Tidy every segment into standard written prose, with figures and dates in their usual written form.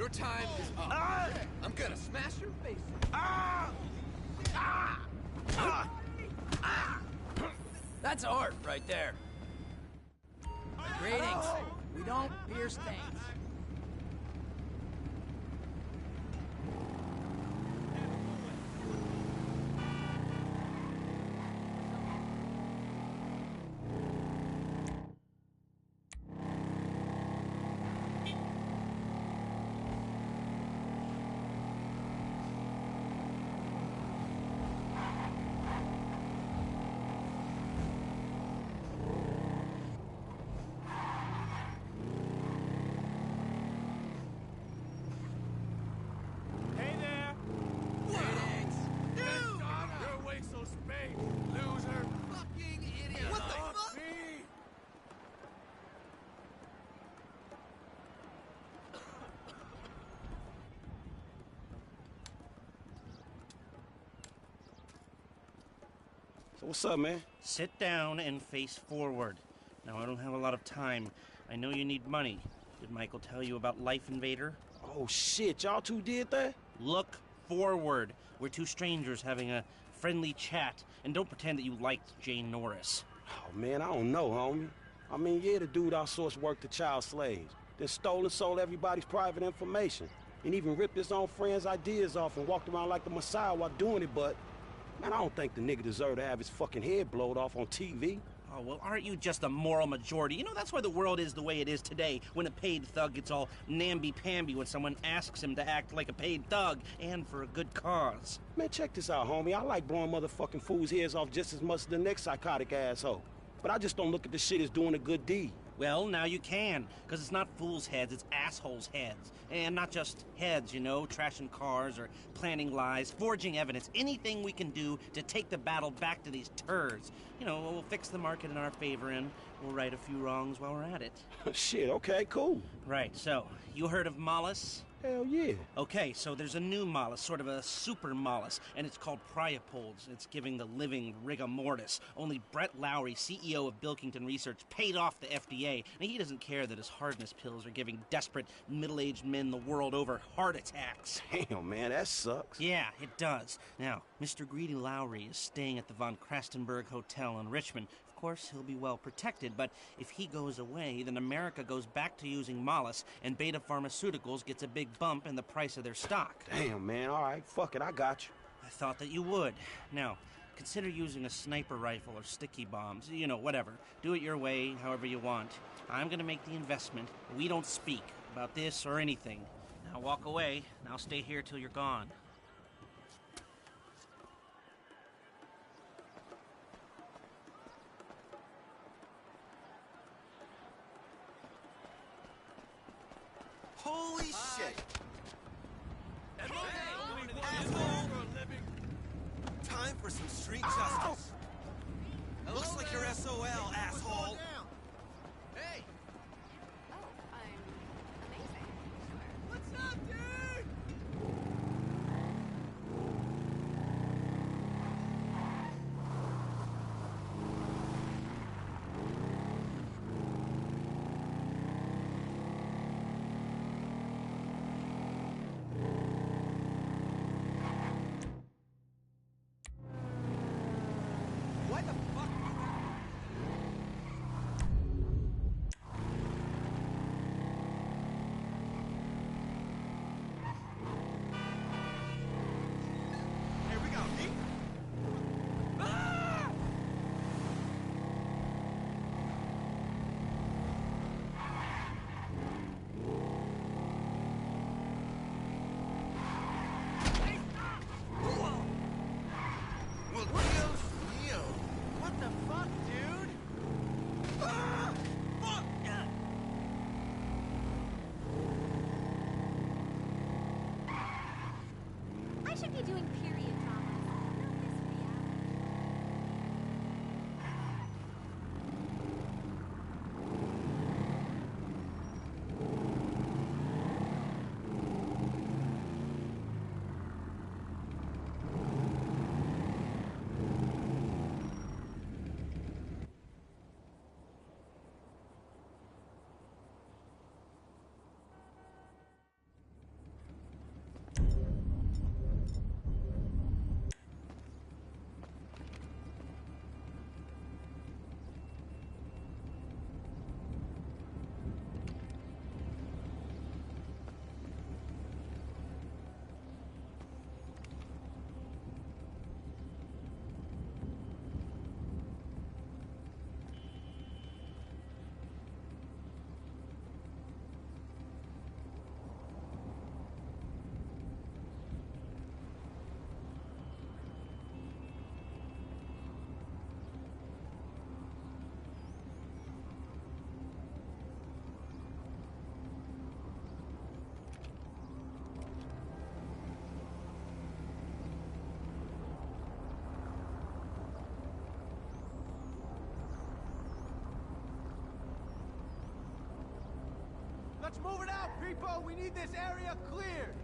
Your time is up. I'm gonna smash your face in. That's art right there. Greetings. We don't pierce things. So what's up, man? Sit down and face forward. Now, I don't have a lot of time. I know you need money. Did Michael tell you about Life Invader? Oh, shit. Y'all two did that? Look forward. We're two strangers having a friendly chat. And don't pretend that you liked Jane Norris. Oh, man, I don't know, homie. I mean, yeah, the dude outsourced work to child slaves. Then stole and sold everybody's private information. And even ripped his own friends' ideas off and walked around like the Messiah while doing it, but... Man, I don't think the nigga deserved to have his fucking head blowed off on TV. Oh, well, aren't you just a moral majority? You know, that's why the world is the way it is today, when a paid thug gets all namby-pamby when someone asks him to act like a paid thug, and for a good cause. Man, check this out, homie. I like blowing motherfucking fools' heads off just as much as the next psychotic asshole. But I just don't look at this shit as doing a good deed. Well, now you can, because it's not fools' heads, it's assholes' heads. And not just heads, you know, trashing cars or planning lies, forging evidence, anything we can do to take the battle back to these turds. You know, we'll fix the market in our favor and we'll right a few wrongs while we're at it. Shit, okay, cool. Right, so, you heard of Mollis? Hell yeah. Okay, so there's a new Mollis, sort of a super Mollis, and it's called Priapold. It's giving the living rigor mortis. Only Brett Lowry, CEO of Bilkington Research, paid off the FDA, and he doesn't care that his hardness pills are giving desperate, middle-aged men the world over heart attacks. Damn, man, that sucks. Yeah, it does. Now, Mr. Greedy Lowry is staying at the Von Krastenberg Hotel in Richmond. Of course, he'll be well protected, but if he goes away, then America goes back to using Mollis, and Beta Pharmaceuticals gets a big bump in the price of their stock. Damn, man, all right, fuck it, I got you. I thought that you would. Now, consider using a sniper rifle or sticky bombs. You know, whatever. Do it your way, however you want. I'm gonna make the investment. We don't speak about this or anything. Now walk away, and I'll stay here till you're gone. Holy shit! Time for some street justice. Looks like you're SOL, asshole. Hey! Oh, I'm amazing. Sure. What's up, dude? Let's move it out, people! We need this area cleared!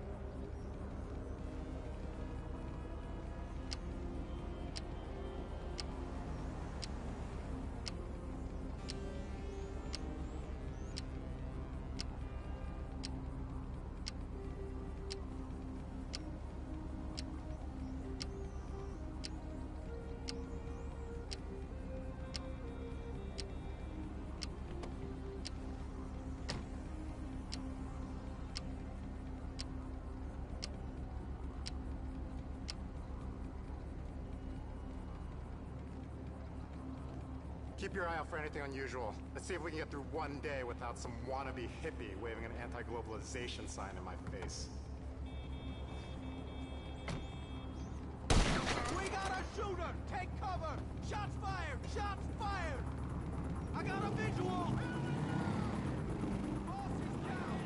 Keep your eye out for anything unusual. Let's see if we can get through one day without some wannabe hippie waving an anti-globalization sign in my face. We got a shooter! Take cover! Shots fired! Shots fired! I got a visual! Boss is down!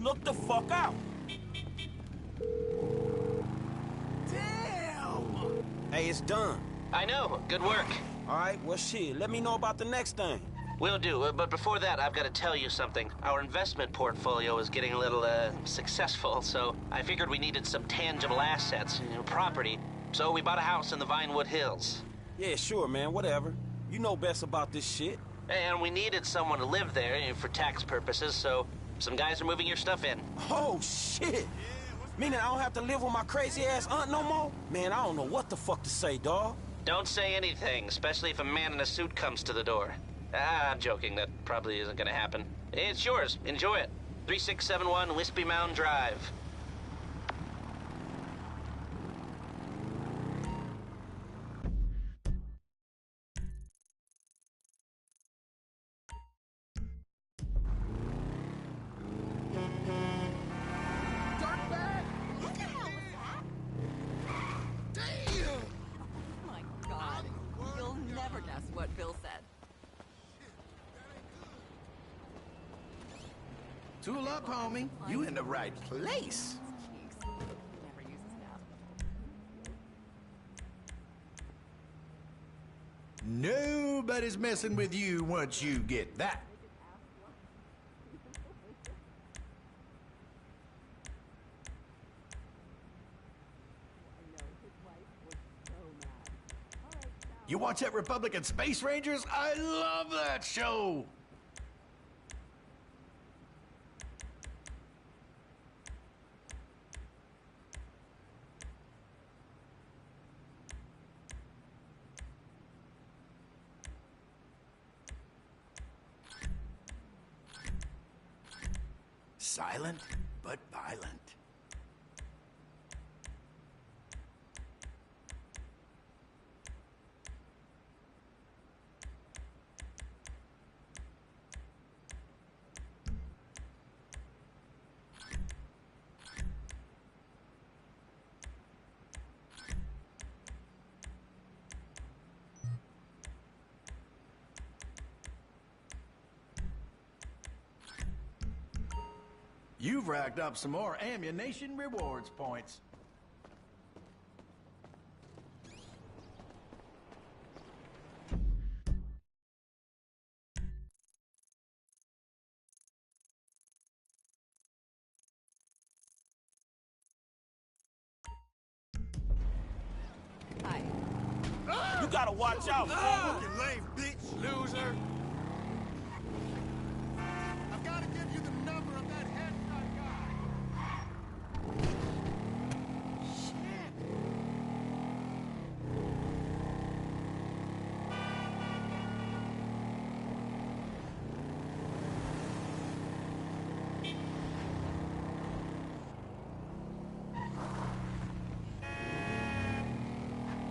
Look the fuck out! Damn! Hey, it's done. I know. Good work. All right, well, shit, let me know about the next thing. Will do, but before that, I've got to tell you something. Our investment portfolio is getting a little, successful, so I figured we needed some tangible assets, property. So we bought a house in the Vinewood Hills. Yeah, sure, man, whatever. You know best about this shit. And we needed someone to live there for tax purposes, so some guys are moving your stuff in. Oh, shit! Meaning I don't have to live with my crazy-ass aunt no more? Man, I don't know what the fuck to say, dawg. Don't say anything, especially if a man in a suit comes to the door. I'm joking. That probably isn't gonna happen. It's yours. Enjoy it. 3671 Wispy Mound Drive. What the hell was that? Damn! Oh my God. You'll never guess what Bill said. Tool up, homie. You in the right place. Cheeks. Never uses that. Nobody's messing with you once you get that. You watch that Republican Space Rangers? I love that show! Silent, but violent. You've racked up some more ammunition rewards points. Hi. You gotta watch out, fool. Fucking lame, bitch! Loser! I've got to give you the number of that headshot guy! Shit!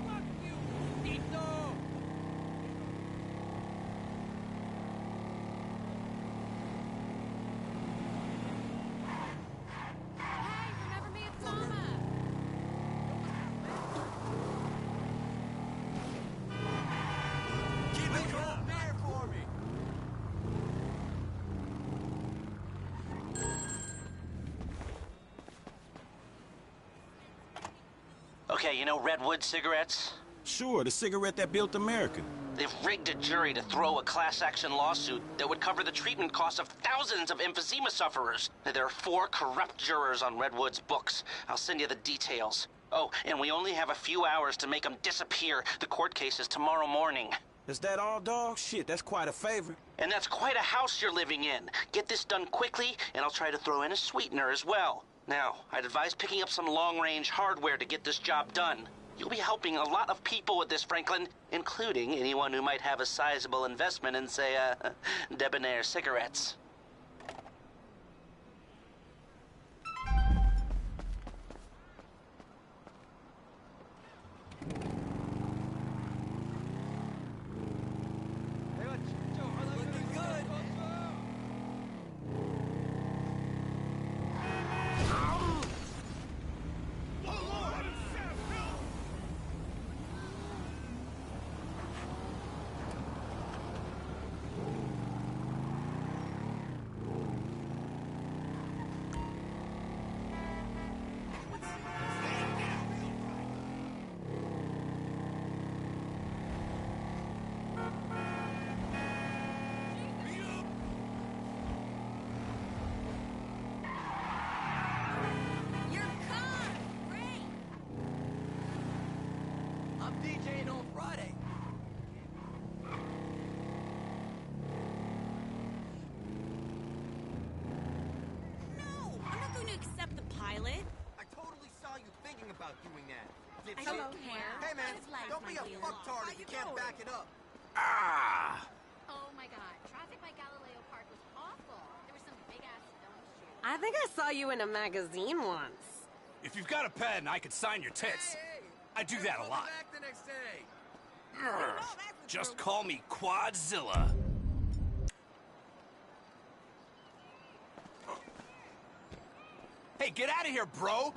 Fuck you, Tito! Okay, you know Redwood cigarettes? Sure, the cigarette that built America. They've rigged a jury to throw a class action lawsuit that would cover the treatment costs of thousands of emphysema sufferers. There are 4 corrupt jurors on Redwood's books. I'll send you the details. Oh, and we only have a few hours to make them disappear. The court case is tomorrow morning. Is that all, dog? Shit, that's quite a favor. And that's quite a house you're living in. Get this done quickly, and I'll try to throw in a sweetener as well. Now, I'd advise picking up some long-range hardware to get this job done. You'll be helping a lot of people with this, Franklin, including anyone who might have a sizable investment in, say, debonair cigarettes. Looking good. Your car! Great! I'm DJing on Friday. No, I'm not going to accept the pilot. I totally saw you thinking about doing that. I Dipshit. don't care. Hey man, It's life, don't be my a dear. fucktard if you can't back it up. Oh my god, traffic by Galileo Park was awful. There were some big ass stones shooting. I think I saw you in a magazine once. If you've got a pen, I could sign your tits. I do that a lot. Back the next day. Just call me Quadzilla. Hey, get out of here, bro!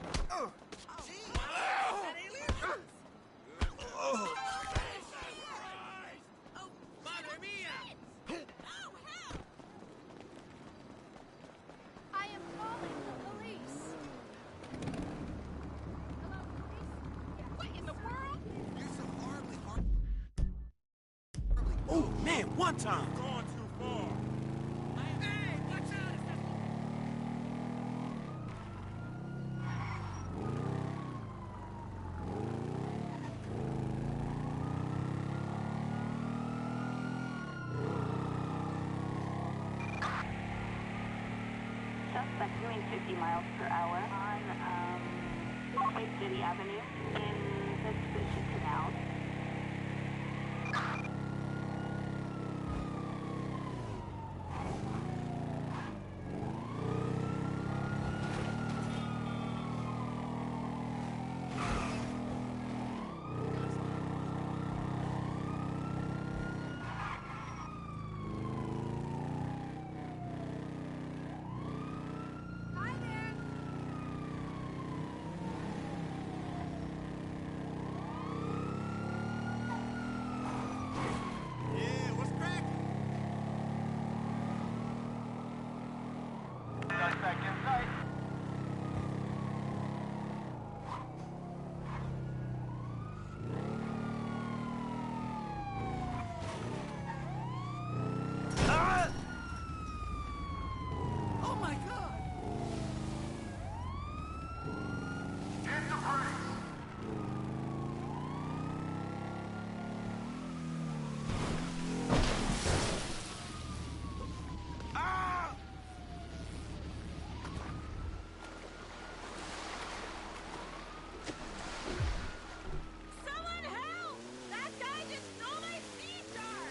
I am calling the police. Hello, police? Yeah. What in the world? You're so horribly Oh, man, one time. Gone too far. Hey, watch out! Suspect doing 50 miles per hour on White City Avenue in the Suspicion Canal. Hi there. Yeah, what's cracking? Suspect in sight. Oh my god! Someone help! That guy just stole my speed car!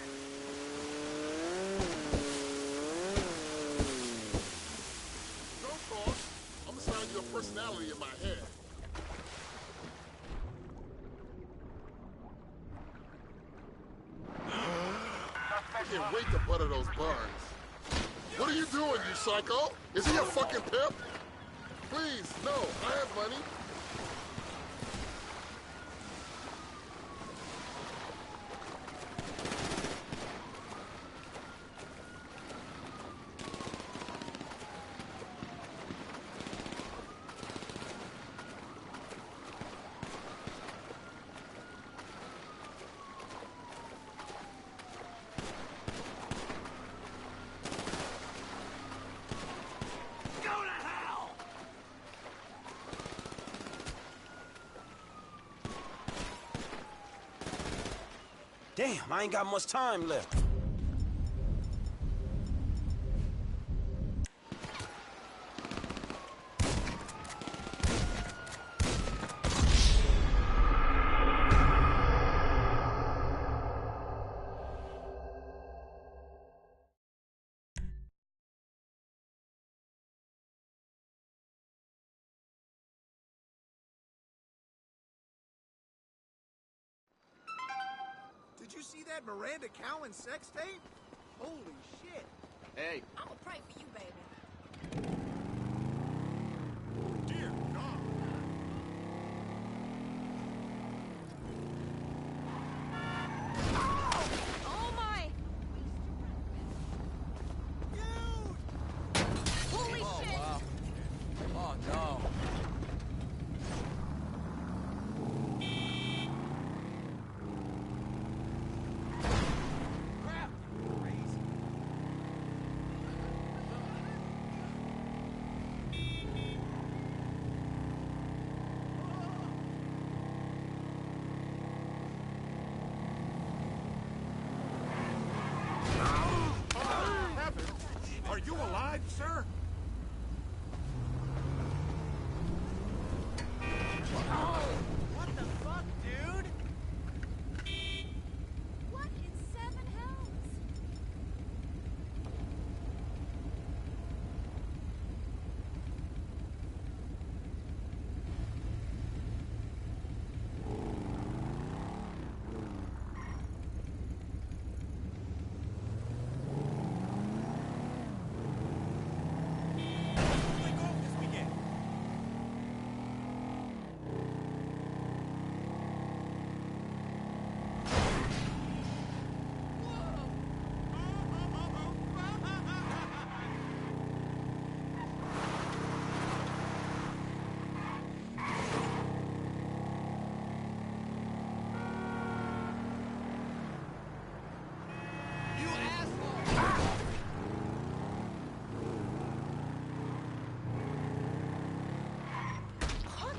Don't talk. I'm assigning your personality in my head. I can't wait to butter those buns. What are you doing, you psycho? Is he a fucking pimp? Please, no, I have money. Damn, I ain't got much time left. Did you see that Miranda Cowan sex tape? Holy shit. Hey. I'ma pray for you, baby. Dear God. Oh my! Dude! Holy shit! Wow. Oh, no. Crap! Crazy. Heavens! Are you alive, sir? What the fuck, dude? What in seven hells? Play golf this weekend. You asshole!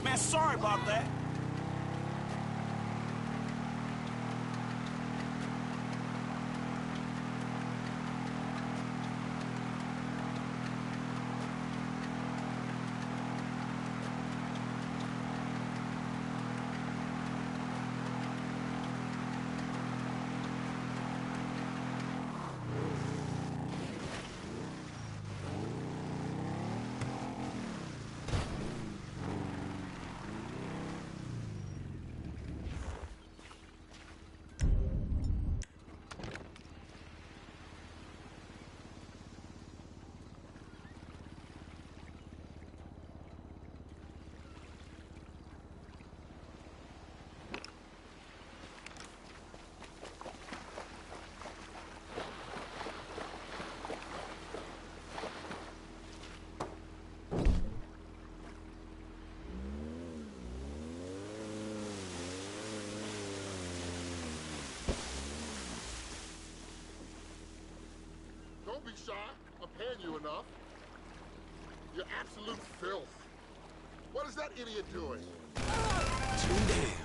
Man, sorry about that. Don't be shy. I'm paying you enough. You're absolute filth. What is that idiot doing? Too damn.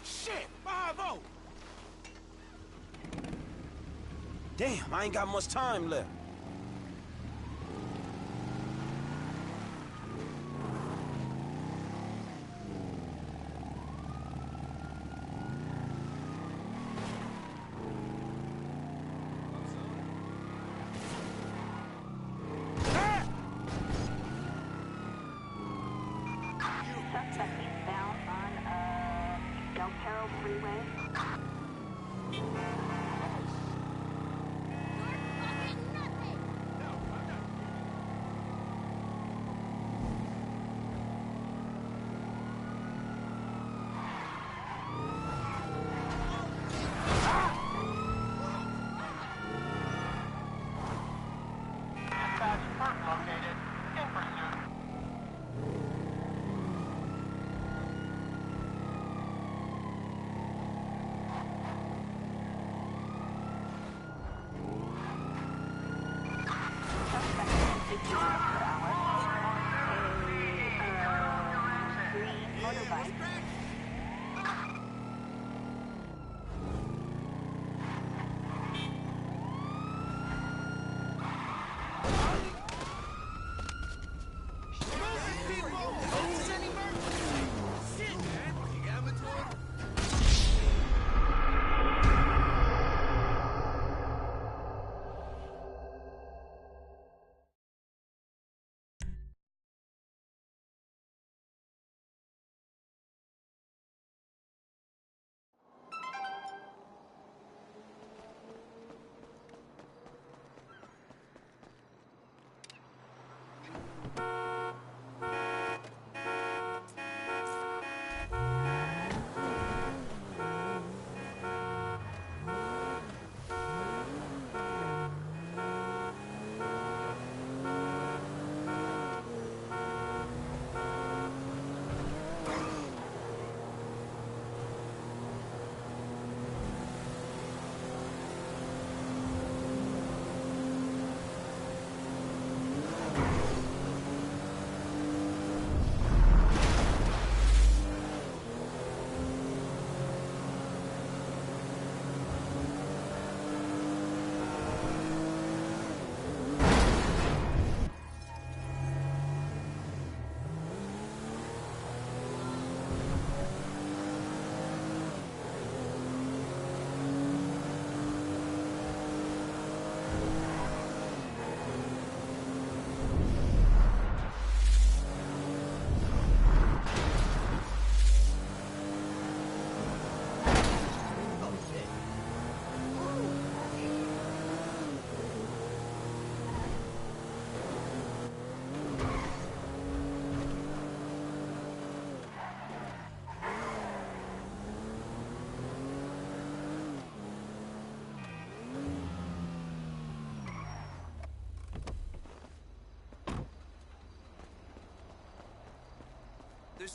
Shit! 5-0! Damn, I ain't got much time left. Suspect eastbound on Del Perro Freeway. You're fucking nothing! No, I'm not.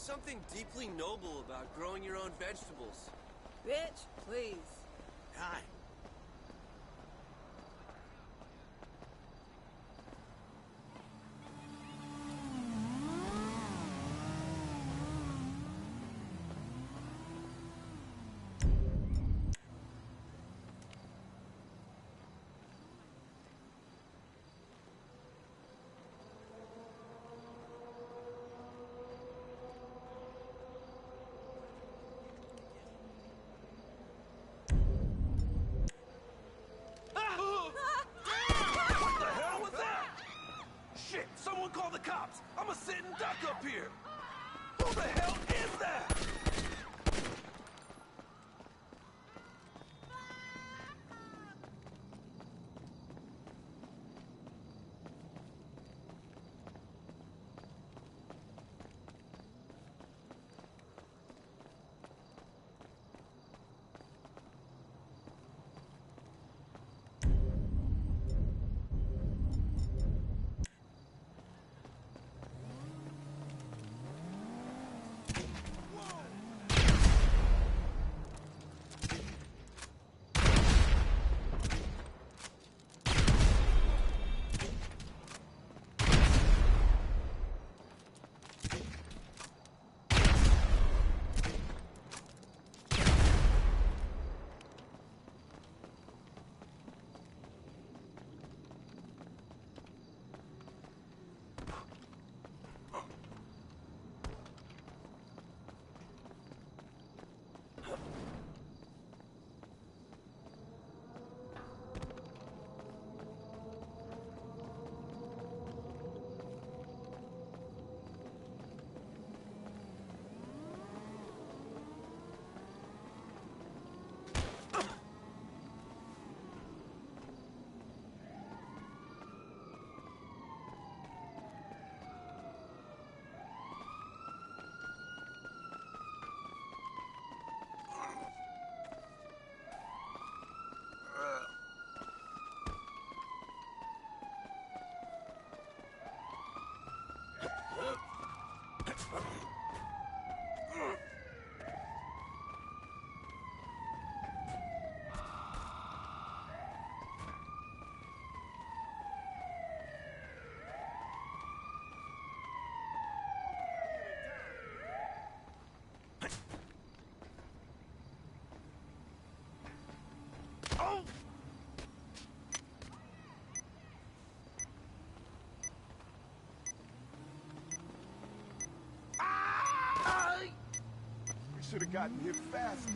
something deeply noble about growing your own vegetables. Bitch, please. Hi. Someone call the cops! I'm a sitting duck up here! Who the hell is that? Should have gotten here faster.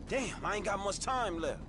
Damn, I ain't got much time left.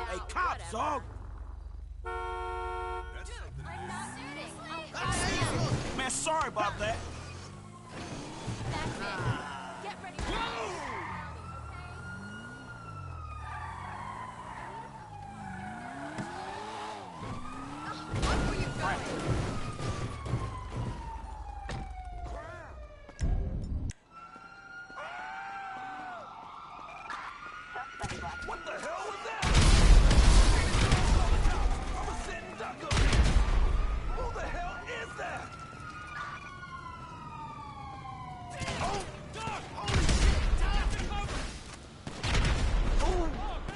Hey, cops, dog! I'm not shooting. Man, sorry about that. That's it. Get ready for Where you going? What the hell was that? I'm a sitting duck. Who the hell is that? Oh, God! Holy shit! Time to cover! Oh, God!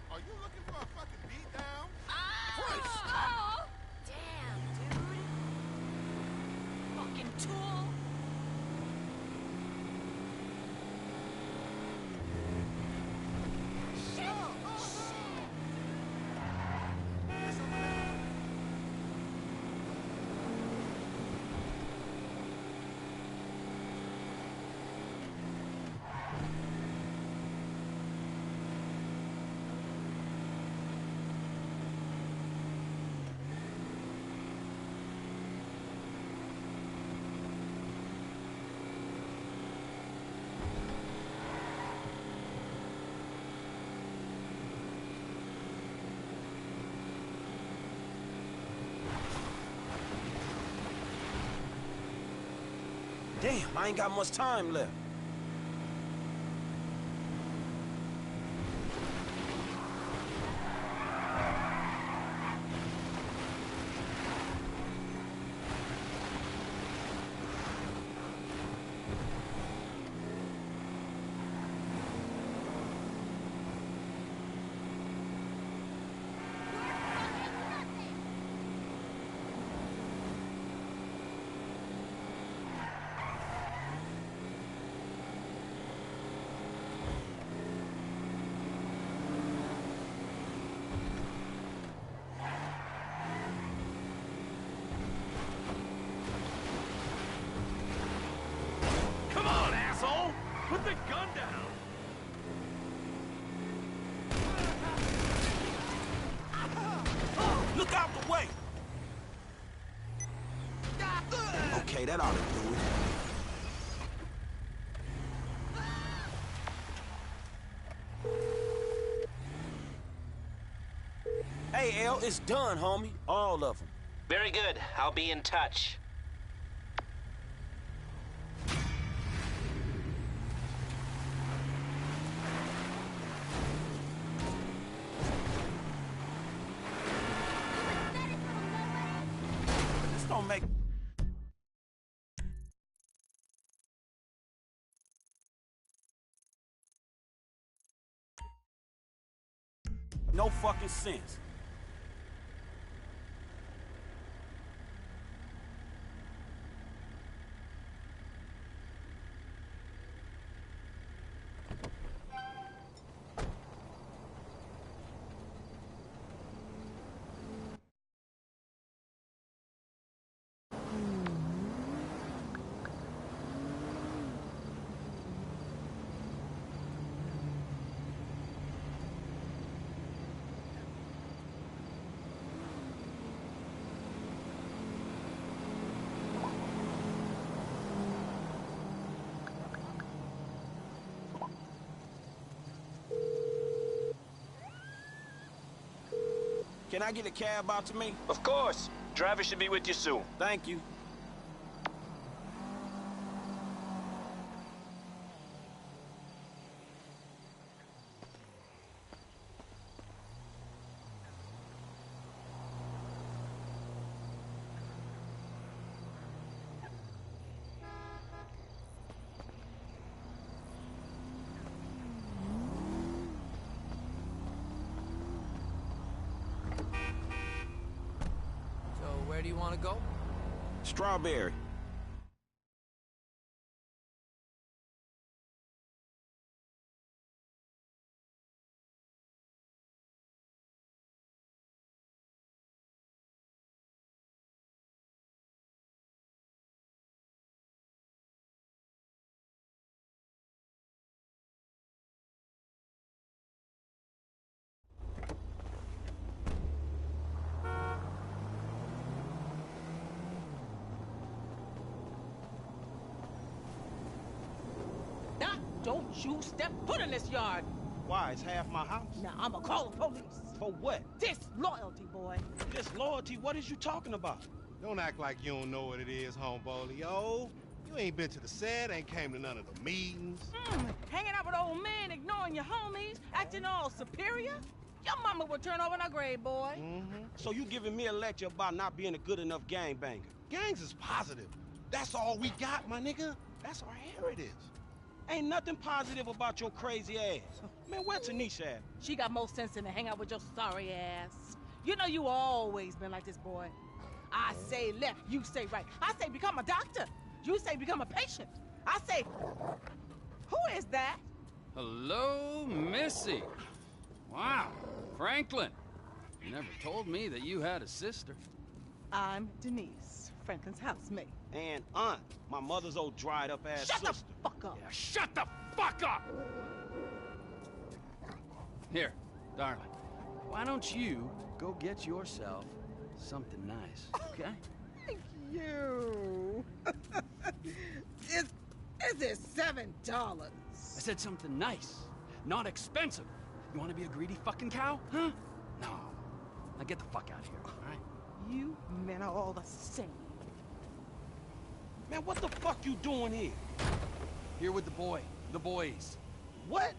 Are you looking for a fucking beatdown? Oh! Damn, dude. Fucking tool. Shit! Damn, I ain't got much time left. Come on, asshole! Put the gun down! Look out the way! Okay, that ought to do it. Hey, L, it's done, homie. All of them. Very good. I'll be in touch. no fucking sense. Can I get a cab out to me? Of course. Driver should be with you soon. Thank you. Where do you want to go? Strawberry. Don't you step foot in this yard. Why? It's half my house. Now I'ma call the police. For what? Disloyalty, boy. Disloyalty? What is you talking about? Don't act like you don't know what it is, homeboy. Yo, you ain't been to the set, ain't came to none of the meetings. Hanging out with old men, ignoring your homies, acting all superior? Your mama would turn over in her grave, boy. So you giving me a lecture about not being a good enough gangbanger? Gangs is positive. That's all we got, my nigga. That's our heritage. Ain't nothing positive about your crazy ass. Man, where Tanisha at? She got more sense than to hang out with your sorry ass. You know you always been like this, boy. I say left, you say right. I say become a doctor. You say become a patient. I say, who is that? Hello, Missy. Wow, Franklin. You never told me that you had a sister. I'm Denise, Franklin's housemate. And aunt, my mother's old dried up ass Shut sister. the fuck up. Yeah, shut the fuck up! Here, darling, why don't you go get yourself something nice, okay? Thank you. Is it $7? I said something nice, not expensive. You want to be a greedy fucking cow, huh? No. Now get the fuck out of here, all right? You men are all the same. Man, what the fuck you doing here? Here with the boys. What?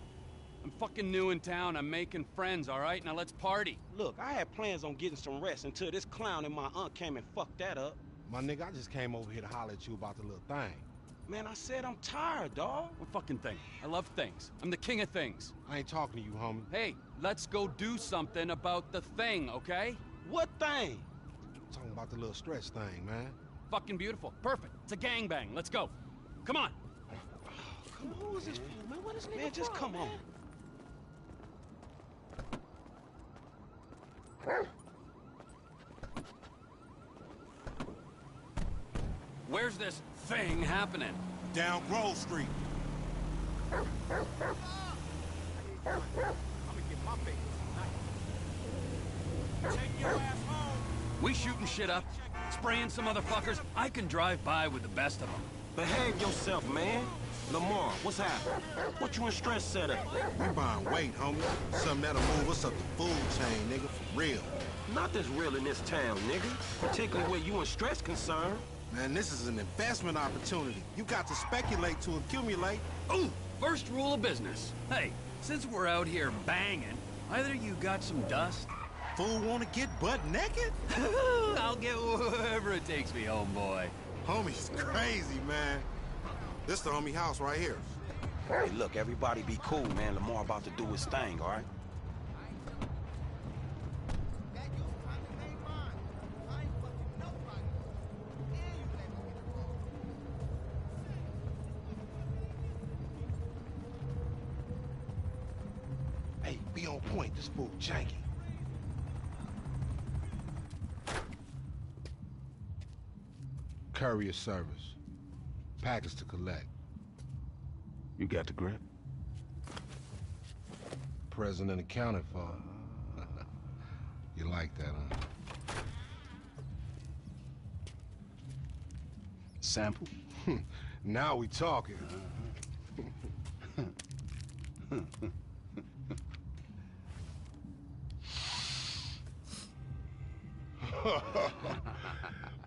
I'm fucking new in town. I'm making friends, all right? Now let's party. Look, I had plans on getting some rest until this clown and my aunt came and fucked that up. My nigga, I just came over here to holler at you about the little thing. Man, I said I'm tired, dawg. What fucking thing? I love things. I'm the king of things. I ain't talking to you, homie. Hey, let's go do something about the thing, okay? What thing? I'm talking about the little stretch thing, man. Fucking beautiful. Perfect. It's a gangbang. Let's go. Come on. Come on, who is this fool, man? What is nigga? Man, just come on. Where's this thing happening? Down Grove Street. I'm gonna get my baby tonight. Take your ass home. We shooting shit up, spraying some motherfuckers. I can drive by with the best of them. Behave yourself, man. Lamar, what's happening? What you in stress set up? We buying weight, homie. Something that'll move us up the food chain, nigga, for real. Not this real in this town, nigga. Particularly where you in stress concerned. Man, this is an investment opportunity. You got to speculate to accumulate. Ooh, first rule of business. Hey, since we're out here banging, either you got some dust? Fool wanna get butt naked? I'll get wherever it takes me, homeboy. Homie's crazy, man. This the homie house right here. Hey, look, everybody be cool, man. Lamar about to do his thing, all right? be on point. This fool janky. Courier service. Package to collect. You got the grip? Present and accounted for. You like that, huh? Sample? Now we talking.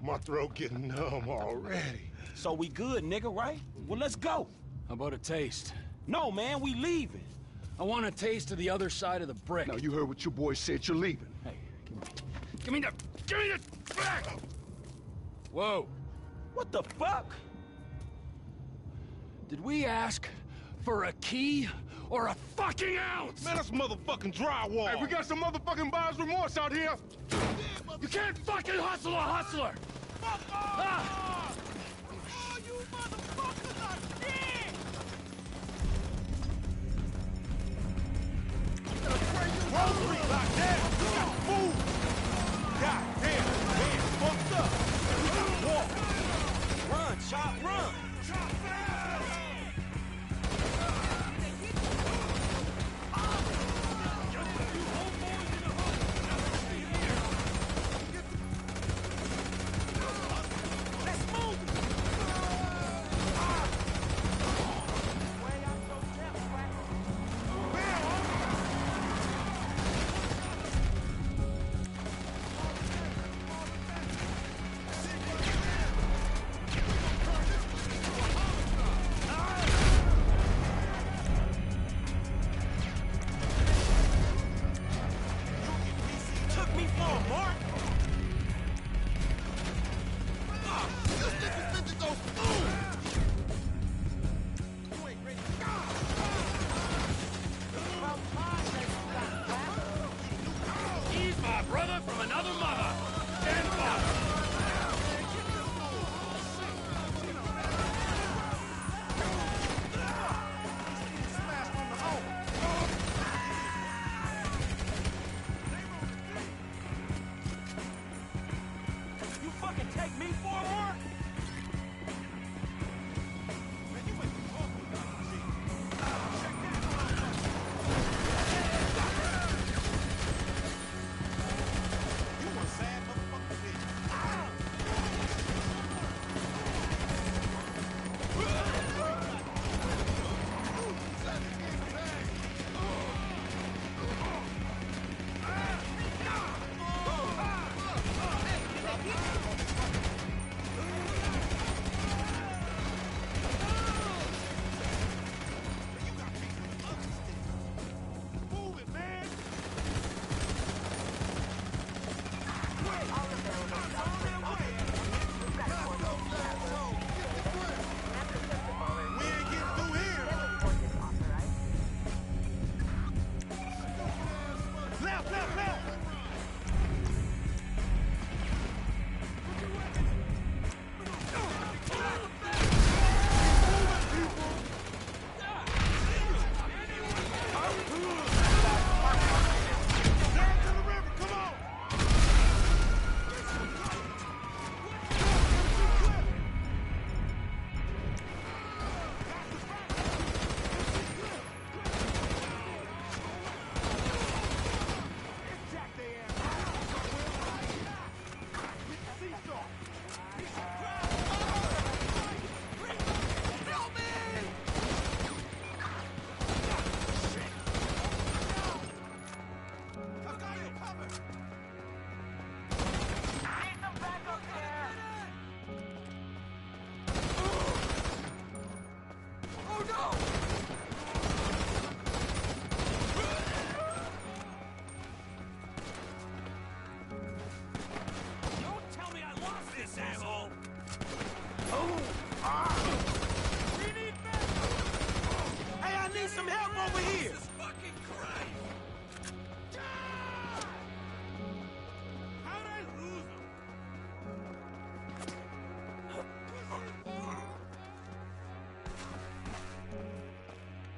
My throat getting numb already. So we good, nigga, right? Well, let's go. How about a taste? No, man, we leaving. I want a taste of the other side of the brick. Now, you heard what your boy said. You're leaving. Hey, give me the back! Whoa. What the fuck? Did we ask for a key or a fucking ounce? Man, that's motherfucking drywall. Hey, we got some motherfucking buyer's remorse out here. You can't fucking hustle a hustler! Ah! Oh, you motherfuckers are dead! Grocery locked down. We got food. God damn, man, fucked up. We got walk. Run, chop, run.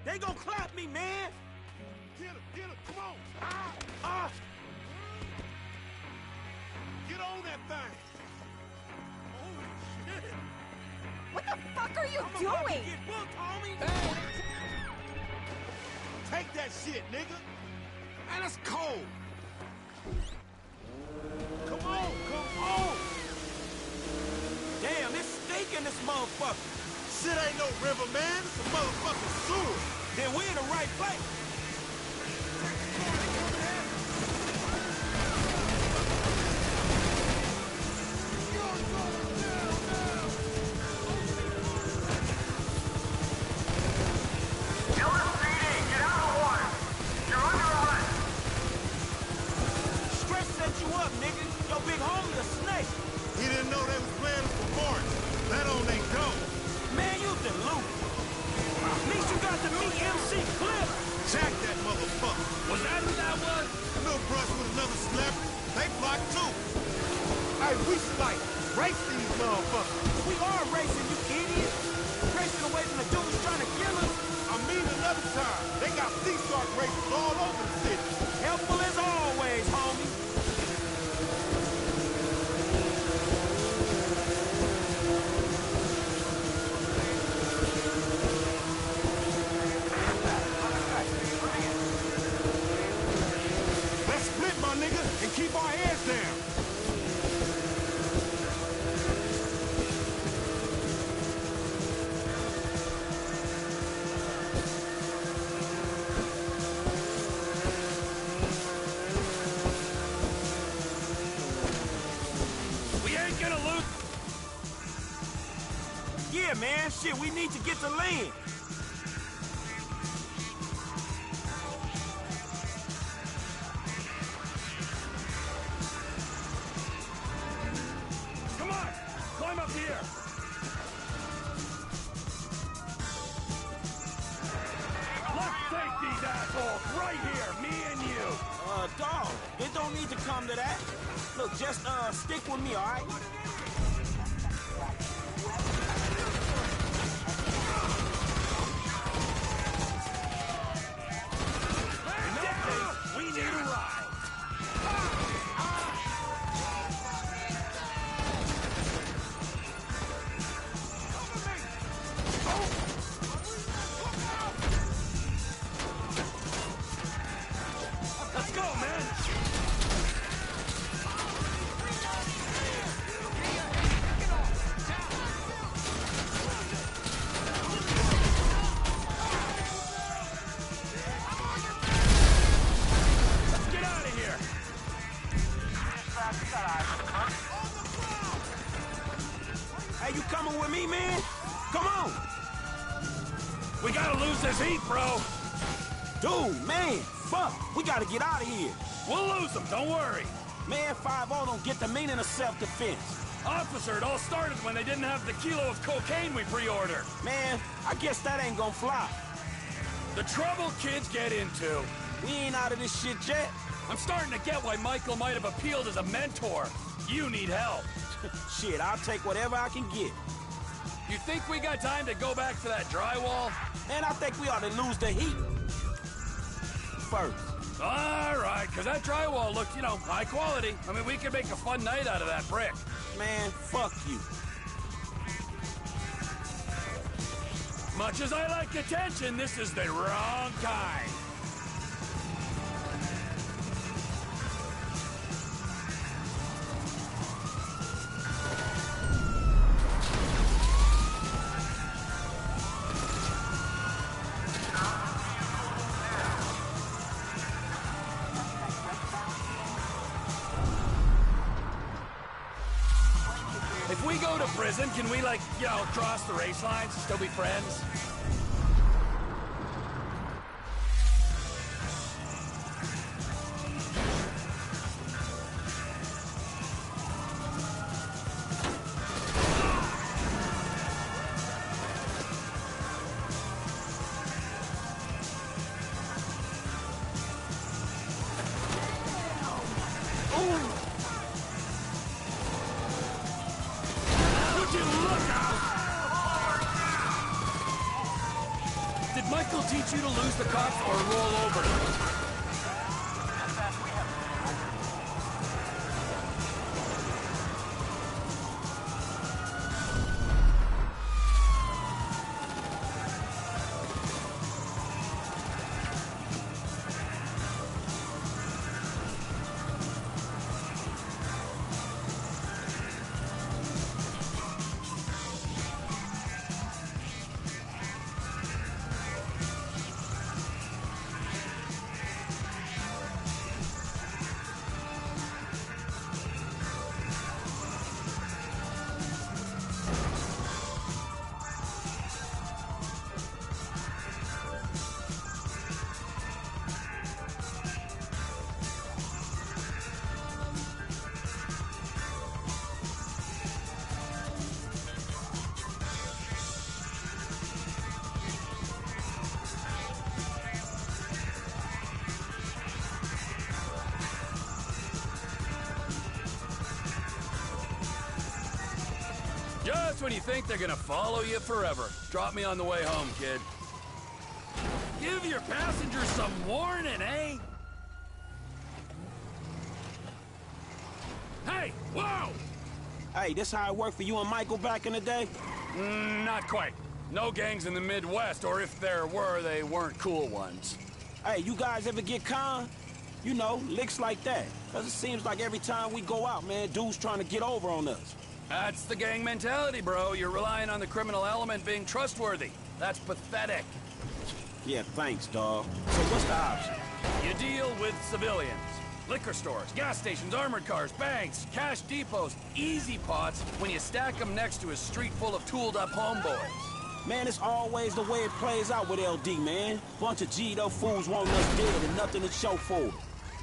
They gonna clap me, man! Get him, come on! doing? Hey. Take that shit, nigga. Man, that's cold. Come on. Damn, it's stinking this motherfucker. Shit ain't no river, man. It's a motherfucking sewer. Then we're in the right place. Hey, we should, like, race these motherfuckers. We are racing, you idiot. Racing away from the dudes trying to kill us. I mean another time. They got sea shark races all over the city. Helpful as always, homie. Let's split, my nigga, and keep our heads down. Yeah, man, shit, we need to get to land. Come on, climb up here. Let's take these assholes right here, me and you. Dog, it don't need to come to that. Look, just, stick with me, all right? Hey, you coming with me, man? Come on! We gotta lose this heat, bro. Dude, man, fuck. We gotta get out of here. We'll lose them, don't worry. Man, 5-0 don't get the meaning of self-defense. Officer, it all started when they didn't have the kilo of cocaine we pre-ordered. Man, I guess that ain't gonna fly. The trouble kids get into. We ain't out of this shit yet. I'm starting to get why Michael might have appealed as a mentor. You need help. Shit, I'll take whatever I can get. You think we got time to go back for that drywall? Man, I think we ought to lose the heat first. All right, because that drywall looked, you know, high quality. I mean, we could make a fun night out of that brick. Man, fuck you. Much as I like attention, this is the wrong time. If we go to prison, can we, like, you know, cross the race lines, still be friends? Did Michael teach you to lose the cops or roll over them? Just when you think they're gonna follow you forever. Drop me on the way home, kid. Give your passengers some warning, eh? Hey, whoa! Hey, this how it worked for you and Michael back in the day? Not quite. No gangs in the Midwest, or if there were, they weren't cool ones. Hey, you guys ever get conned? You know, licks like that. Cause it seems like every time we go out, man, dudes trying to get over on us. That's the gang mentality, bro. You're relying on the criminal element being trustworthy. That's pathetic. Yeah, thanks, dawg. So what's the option? You deal with civilians. Liquor stores, gas stations, armored cars, banks, cash depots, easy pots when you stack them next to a street full of tooled-up homeboys. Man, it's always the way it plays out with LD, man. Bunch of G'd-up fools wanting us dead and nothing to show for it.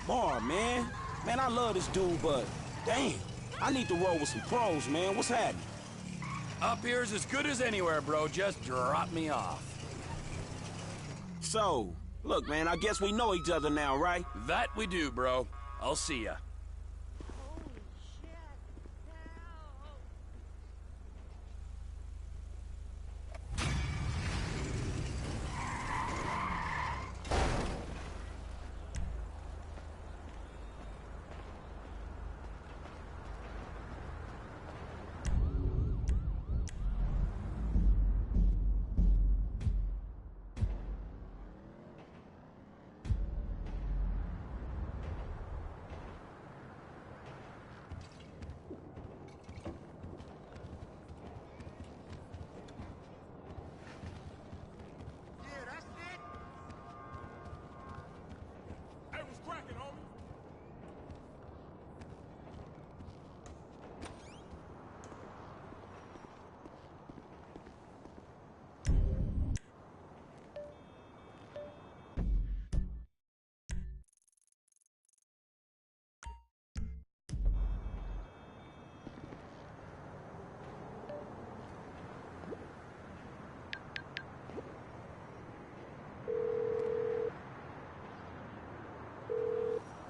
Bar, man. Man, I love this dude, but damn, I need to roll with some pros, man. What's happening? Up here's as good as anywhere, bro. Just drop me off. So, look, man, I guess we know each other now, right? That we do, bro. I'll see ya.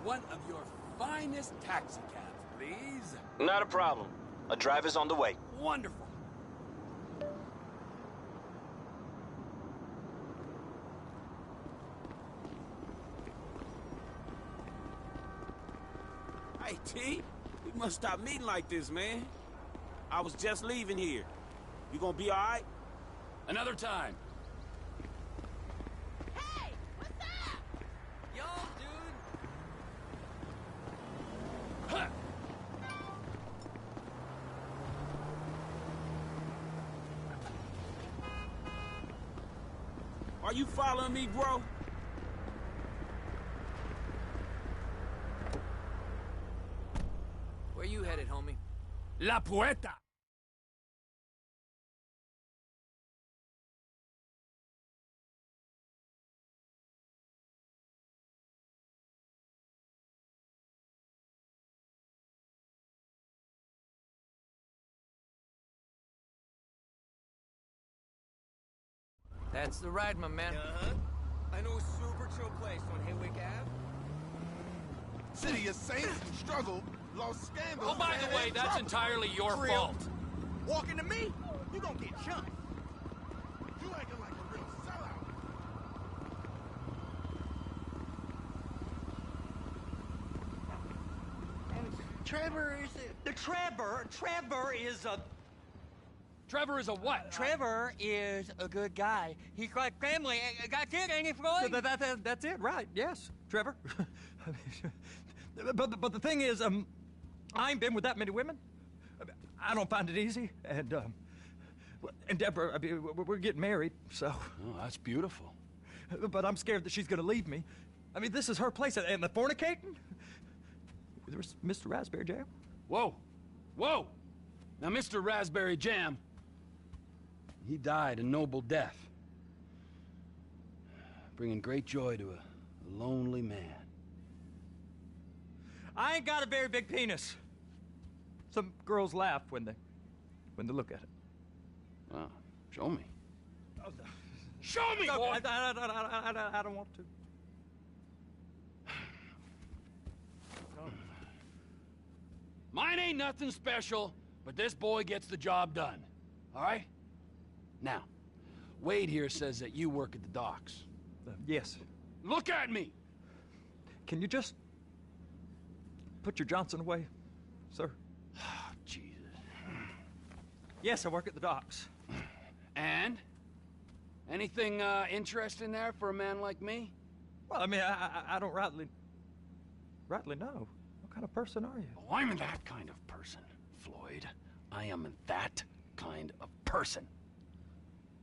One of your finest taxi cabs, please. Not a problem. A driver's on the way. Wonderful. Hey, T, we must stop meeting like this, man. I was just leaving here. You gonna be all right? Another time. Hey, what's up? Yo, dude. Huh. Are you following me, bro? Where you headed, homie? La Puerta. That's the ride, my man. I know a super chill place on Haywick Ave. City of saints and struggle, lost scandal. Oh, by the way, that's entirely your fault. Walking to me, you gonna get shot. You acting like a real sellout. Trevor is Trevor is a... Trevor is a what? Trevor is a good guy. He's like family. That's it, ain't he, Floyd? That's it, right? Yes, Trevor. but the thing is, I ain't been with that many women. I don't find it easy, and Deborah, I mean, we're getting married, so. Oh, that's beautiful. But I'm scared that she's gonna leave me. I mean, this is her place, and the fornicating. There's Mr. Raspberry Jam. Whoa, whoa! Now, Mr. Raspberry Jam, he died a noble death, bringing great joy to a lonely man. I ain't got a very big penis. Some girls laugh when they look at it. Wow, show me. Oh, no. Show me, No, boy! I don't want to. Mine ain't nothing special, but this boy gets the job done. all right? Now, Wade here says that you work at the docks. Yes. Look at me! Can you just put your Johnson away, sir? Jesus. Yes, I work at the docks. And? Anything interesting there for a man like me? Well, I mean, I don't rightly know. What kind of person are you? Oh, I'm that kind of person, Floyd. I am that kind of person.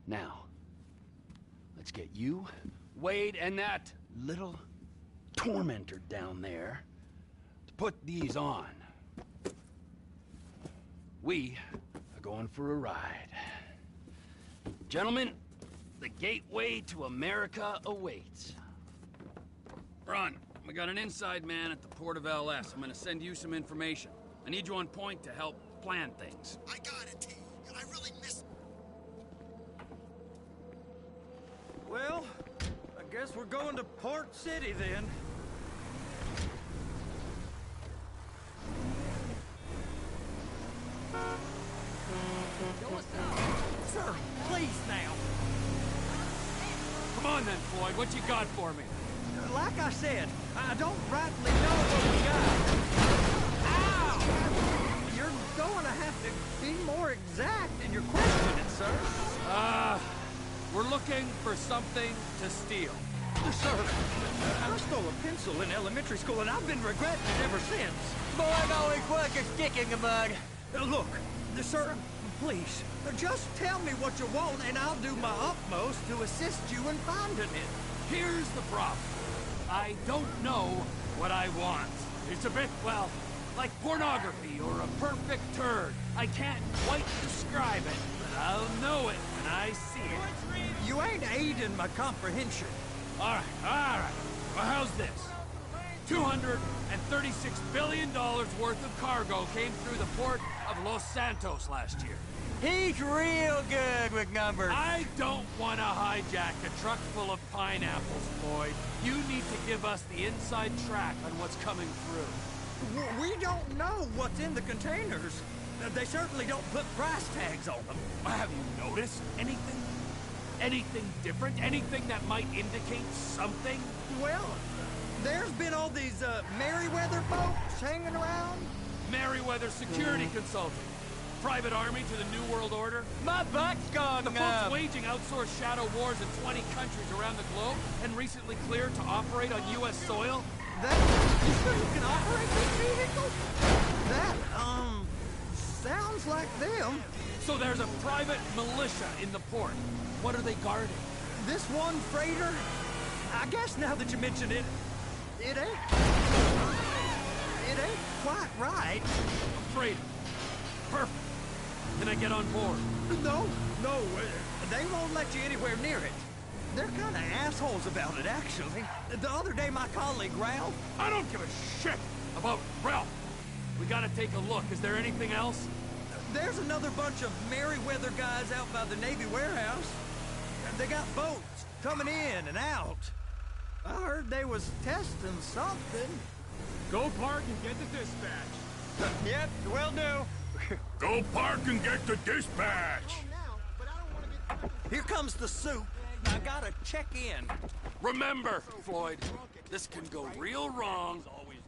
Now, let's get you, Wade, and that little tormentor down there to put these on. We are going for a ride. Gentlemen, the gateway to America awaits. Ron, we got an inside man at the port of LS. I'm gonna send you some information. I need you on point to help plan things. I got it, T. I really missed... Well, I guess we're going to Port City then. Sir, please now. Come on then, Floyd. What you got for me? Like I said, I don't rightly know what we got. Ow! You're going to have to be more exact in your questioning, sir. We're looking for something to steal. Sir, I stole a pencil in elementary school, and I've been regretting it ever since. Boy, always work a stick in the mud. Look, sir, please, just tell me what you want, and I'll do my utmost to assist you in finding it. Here's the problem. I don't know what I want. It's a bit, well, like pornography or a perfect turd. I can't quite describe it, but I'll know it when I see it. You ain't aiding my comprehension. All right. Well, how's this? $236 billion worth of cargo came through the port of Los Santos last year. He's real good with numbers. I don't want to hijack a truck full of pineapples, Floyd. You need to give us the inside track on what's coming through. We don't know what's in the containers. They certainly don't put price tags on them. Have you noticed anything? Anything different? Anything that might indicate something? Well, there's been all these Merryweather folks hanging around. Merryweather Security Consulting. Private army to the New World Order. My butt's gone The folks waging outsourced shadow wars in 20 countries around the globe and recently cleared to operate on U.S. soil. You sure you can operate this vehicle? That, sounds like them. So there's a private militia in the port. What are they guarding? This one freighter? I guess now that you mention it, it ain't quite right. A freighter. Perfect. Can I get on board? No, they won't let you anywhere near it. They're kind of assholes about it, actually. The other day, my colleague, Ralph... I don't give a shit about Ralph. We gotta take a look. Is there anything else? There's another bunch of Merryweather guys out by the Navy warehouse. They got boats coming in and out. I heard they was testing something. Go park and get the dispatch. Yep, will do. Go park and get the dispatch. Here comes the soup. I gotta check in. Remember, Floyd, this can go real wrong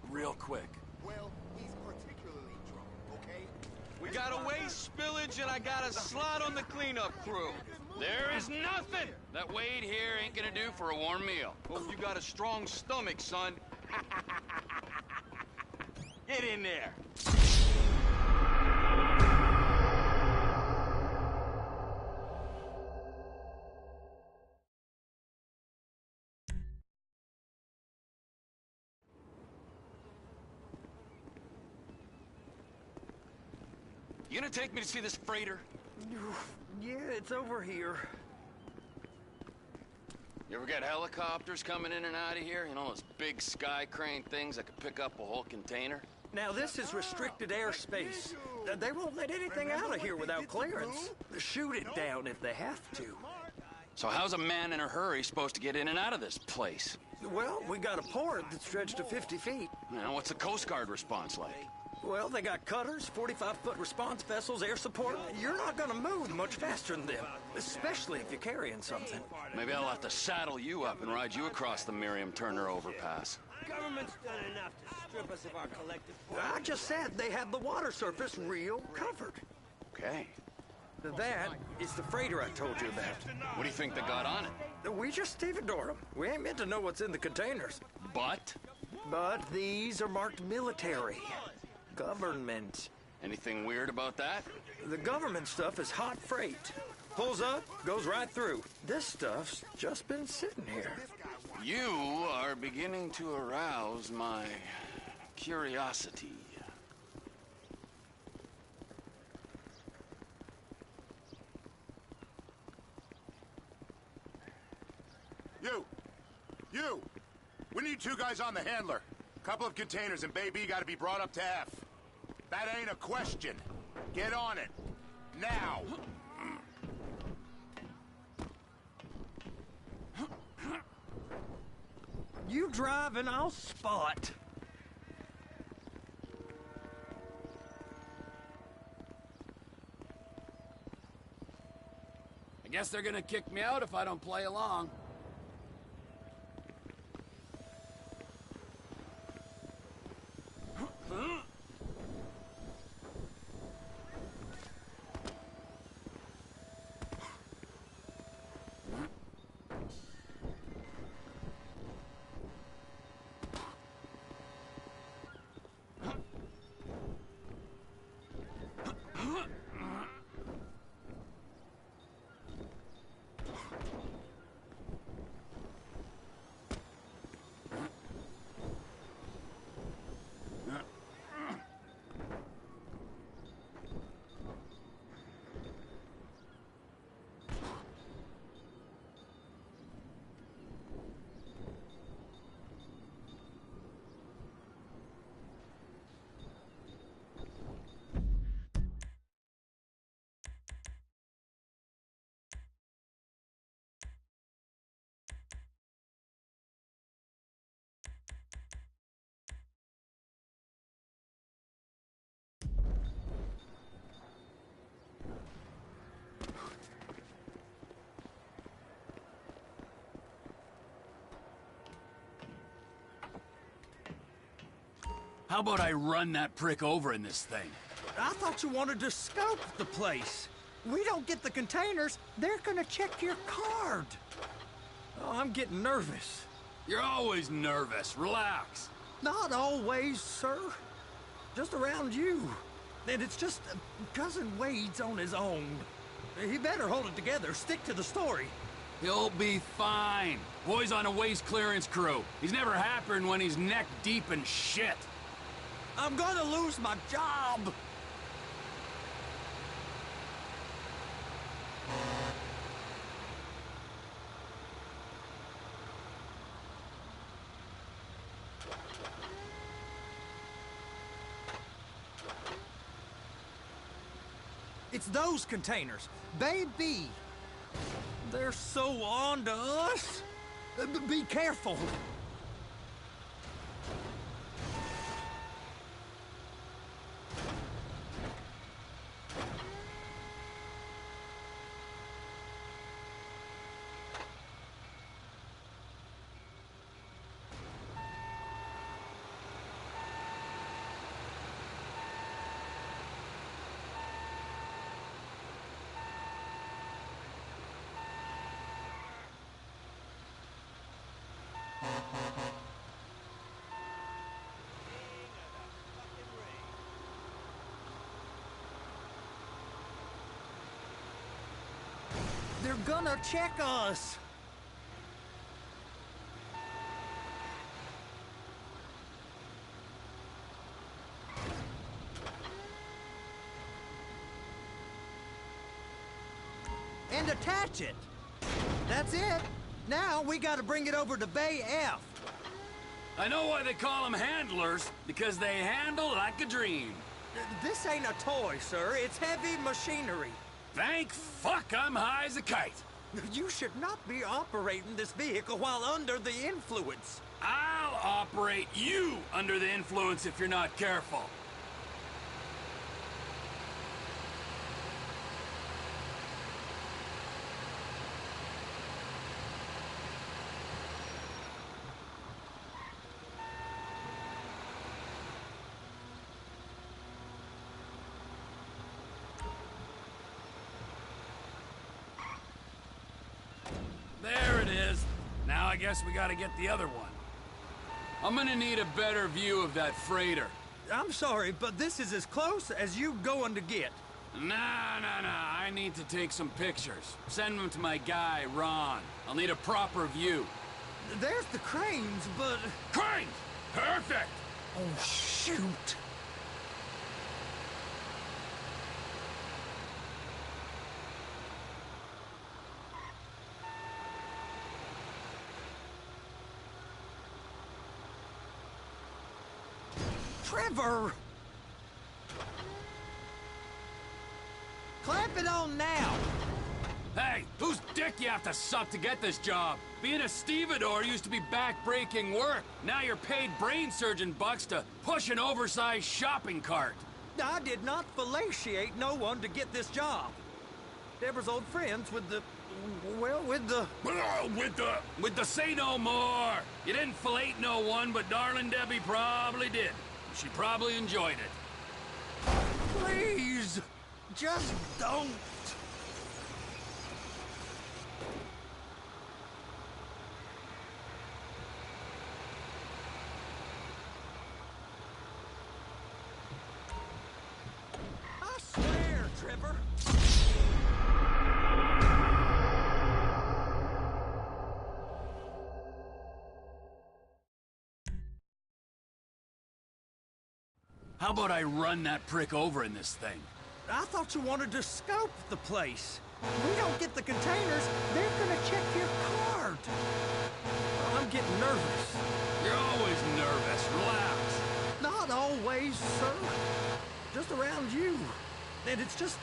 real quick. Well, he's particularly drunk, okay? We got a waste spillage and I got a slot on the cleanup crew. There is nothing that Wade here ain't gonna do for a warm meal. Hope you got a strong stomach, son. Get in there. You gonna take me to see this freighter? Yeah, it's over here. You ever got helicopters coming in and out of here? You know, those big sky crane things that could pick up a whole container? Now, this is restricted airspace. They won't let anything out of here without clearance. Shoot it down if they have to. So how's a man in a hurry supposed to get in and out of this place? Well, we got a port that's stretched to 50 feet. Now, what's the Coast Guard response like? Well, they got cutters, 45-foot response vessels, air support. You're not gonna move much faster than them, especially if you're carrying something. Maybe I'll have to saddle you up and ride you across the Miriam Turner overpass. Government's done enough to strip us of our collective... I just said they have the water surface real covered. Okay. That is the freighter I told you about. What do you think they got on it? We just stevedore them. We ain't meant to know what's in the containers. But? But these are marked military. Government. Anything weird about that? The government stuff is hot freight. Pulls up, goes right through. This stuff's just been sitting here. You are beginning to arouse my curiosity. You! We need 2 guys on the handler. Couple of containers and Baby gotta be brought up to F. That ain't a question. Get on it. Now! You drive and I'll spot. I guess they're gonna kick me out if I don't play along. How about I run that prick over in this thing? I thought you wanted to scope the place. We don't get the containers, they're gonna check your card. Oh, I'm getting nervous. You're always nervous. Relax. Not always, sir. Just around you. And it's just Cousin Wade's on his own. He better hold it together, stick to the story. He'll be fine. Boy's on a waste clearance crew. He's never happier when he's neck deep in shit. I'm gonna lose my job! It's those containers. Baby! They're so on to us! Be careful! They're gonna check us! And attach it! That's it! Now we gotta bring it over to Bay F. I know why they call them handlers, because they handle like a dream. This ain't a toy, sir. It's heavy machinery. Thank fuck I'm high as a kite. You should not be operating this vehicle while under the influence. I'll operate you under the influence if you're not careful. I guess we gotta get the other one. I'm gonna need a better view of that freighter. I'm sorry, but this is as close as you going to get. Nah. I need to take some pictures. Send them to my guy, Ron. I'll need a proper view. There's the cranes, but... Cranes! Perfect! Oh, shoot. Trevor! Clamp it on now! Hey, whose dick you have to suck to get this job? Being a stevedore used to be back-breaking work. Now you're paid brain surgeon bucks to push an oversized shopping cart. I did not fellatiate no one to get this job. Deborah's old friends with the... well, with the... With the say no more! You didn't fillet no one, but darling Debbie probably did. She probably enjoyed it. Please! Just don't! I swear, Trevor! How about I run that prick over in this thing? I thought you wanted to scope the place. We don't get the containers, they're gonna check your card. Oh, I'm getting nervous. You're always nervous. Relax. Not always, sir. Just around you. And it's just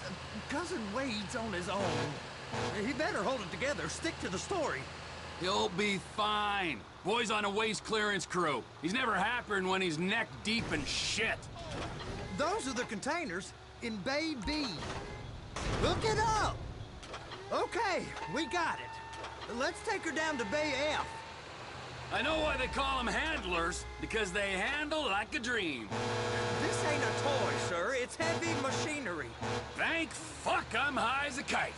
Cousin Wade's on his own. He better hold it together, stick to the story. He'll be fine. Boy's on a waste clearance crew. He's never happier than when he's neck deep in shit. Those are the containers in Bay B. Look it up! Okay, we got it. Let's take her down to Bay F. I know why they call them handlers, because they handle like a dream. This ain't a toy, sir. It's heavy machinery. Thank fuck I'm high as a kite.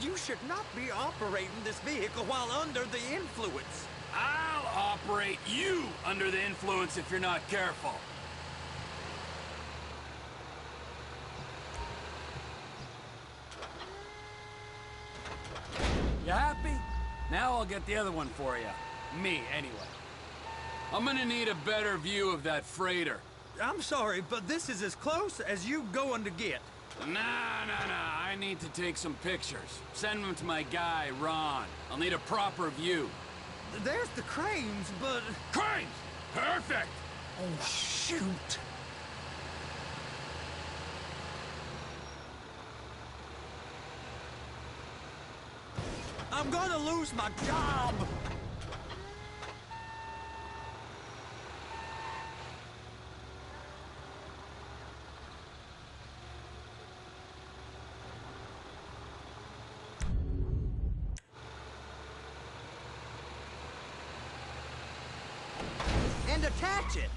You should not be operating this vehicle while under the influence. I'll operate you under the influence if you're not careful. You happy? Now I'll get the other one for you. Me, anyway. I'm gonna need a better view of that freighter. I'm sorry, but this is as close as you going to get. Nah. I need to take some pictures. Send them to my guy, Ron. I'll need a proper view. There's the cranes, but... Cranes! Perfect! Oh, shoot. I'm gonna lose my job! And attach it!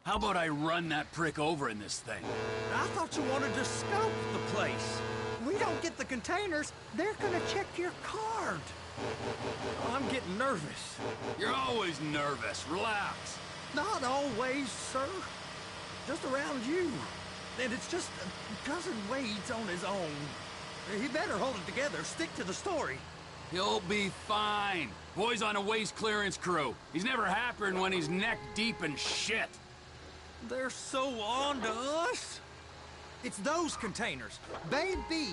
How about I run that prick over in this thing? I thought you wanted to scope the place. We don't get the containers, they're gonna check your card. Oh, I'm getting nervous. You're always nervous. Relax. Not always, sir. Just around you. And it's just Cousin Wade's on his own. He better hold it together, stick to the story. He'll be fine. Boy's on a waste clearance crew. He's never happier than when he's neck deep in shit. They're so on to us. It's those containers. Bay B.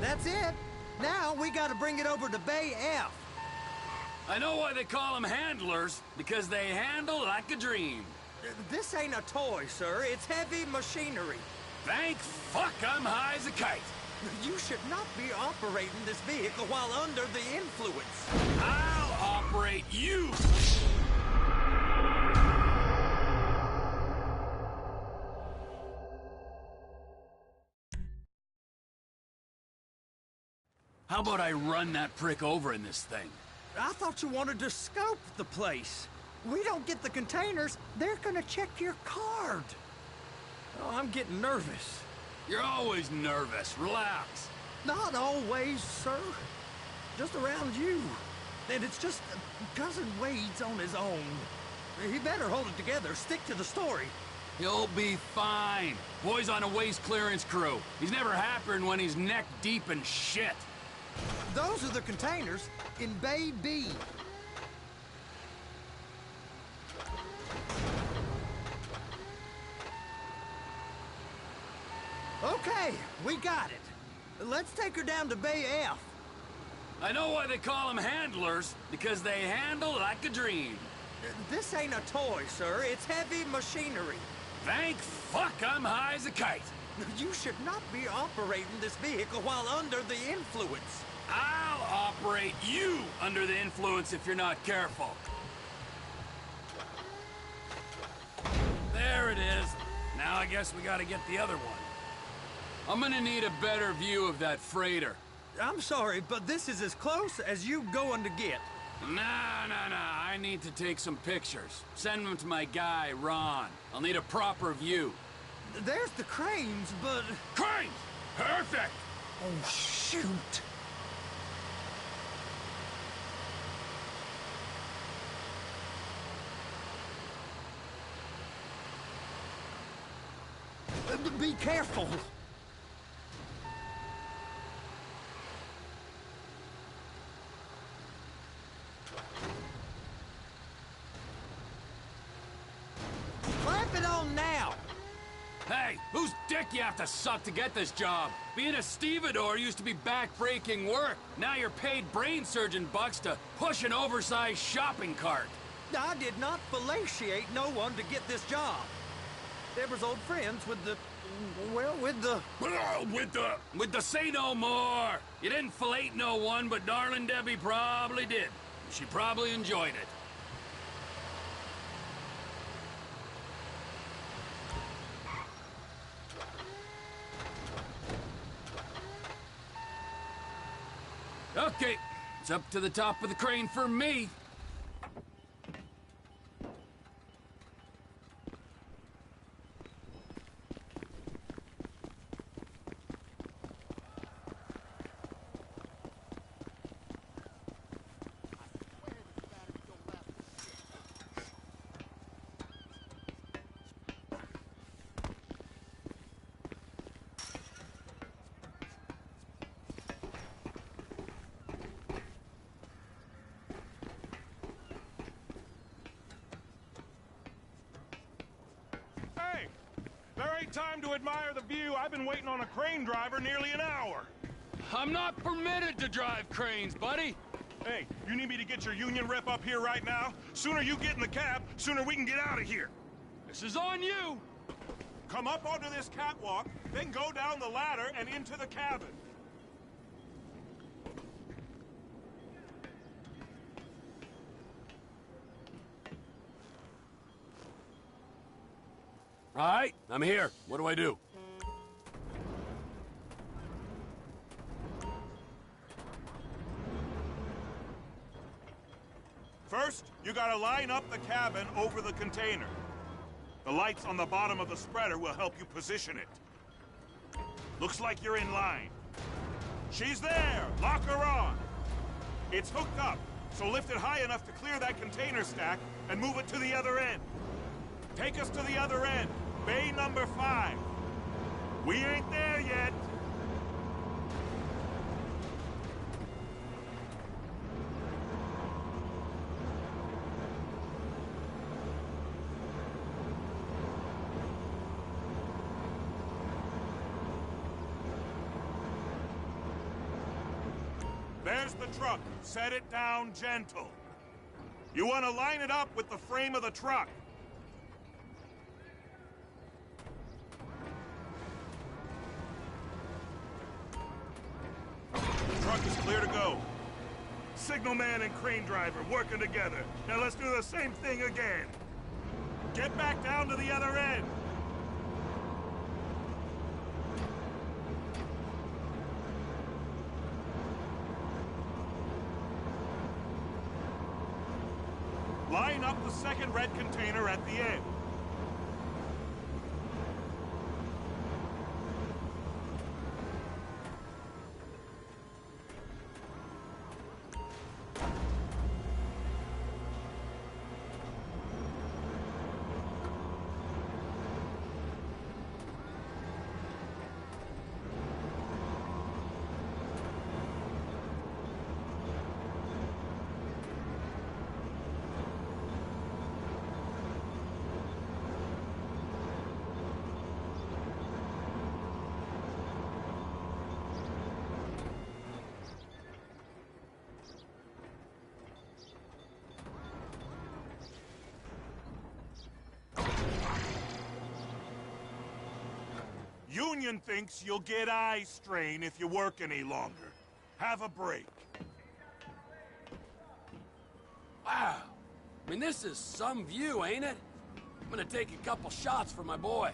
That's it. Now we gotta bring it over to Bay F. I know why they call them handlers, because they handle like a dream. This ain't a toy, sir. It's heavy machinery. Thank fuck I'm high as a kite. You should not be operating this vehicle while under the influence. I'll operate you. How about I run that prick over in this thing? I thought you wanted to scope the place. We don't get the containers, they're gonna check your card. Oh, I'm getting nervous. You're always nervous. Relax. Not always, sir. Just around you. And it's just Cousin Wade's on his own. He better hold it together, stick to the story. He'll be fine. Boy's on a waste clearance crew. He's never happier when he's neck deep in shit. Those are the containers in Bay B. Okay, we got it. Let's take her down to Bay F. I know why they call them handlers, because they handle like a dream. This ain't a toy, sir. It's heavy machinery. Thank fuck I'm high as a kite. You should not be operating this vehicle while under the influence. I'll operate you under the influence if you're not careful. There it is. Now I guess we gotta get the other one. I'm gonna need a better view of that freighter. I'm sorry, but this is as close as you going to get. Nah. I need to take some pictures. Send them to my guy, Ron. I'll need a proper view. There's the cranes, but... Cranes! Perfect! Oh, shoot. Be careful. Clamp it on now. Hey, whose dick you have to suck to get this job? Being a stevedore used to be back-breaking work. Now you're paid brain surgeon bucks to push an oversized shopping cart. I did not fellatiate no one to get this job. Deborah's old friends with the... well, with the... With the say no more. You didn't fillet no one, but darling Debbie probably did. She probably enjoyed it. Okay, it's up to the top of the crane for me. Time to admire the view. I've been waiting on a crane driver nearly an hour. I'm not permitted to drive cranes, buddy. Hey, you need me to get your union rep up here right now? Sooner you get in the cab, sooner we can get out of here. This is on you. Come up onto this catwalk, then go down the ladder and into the cabin. All right, I'm here. What do I do? First, you gotta line up the cabin over the container. The lights on the bottom of the spreader will help you position it. Looks like you're in line. She's there! Lock her on! It's hooked up, so lift it high enough to clear that container stack and move it to the other end. Take us to the other end. Bay number 5. We ain't there yet. There's the truck. Set it down gentle. You want to line it up with the frame of the truck. Truck is clear to go. Signalman and crane driver working together. Now let's do the same thing again. Get back down to the other end. Line up the second red container at the end. Union thinks you'll get eye strain if you work any longer. Have a break. Wow. I mean, this is some view, ain't it? I'm gonna take a couple shots for my boy.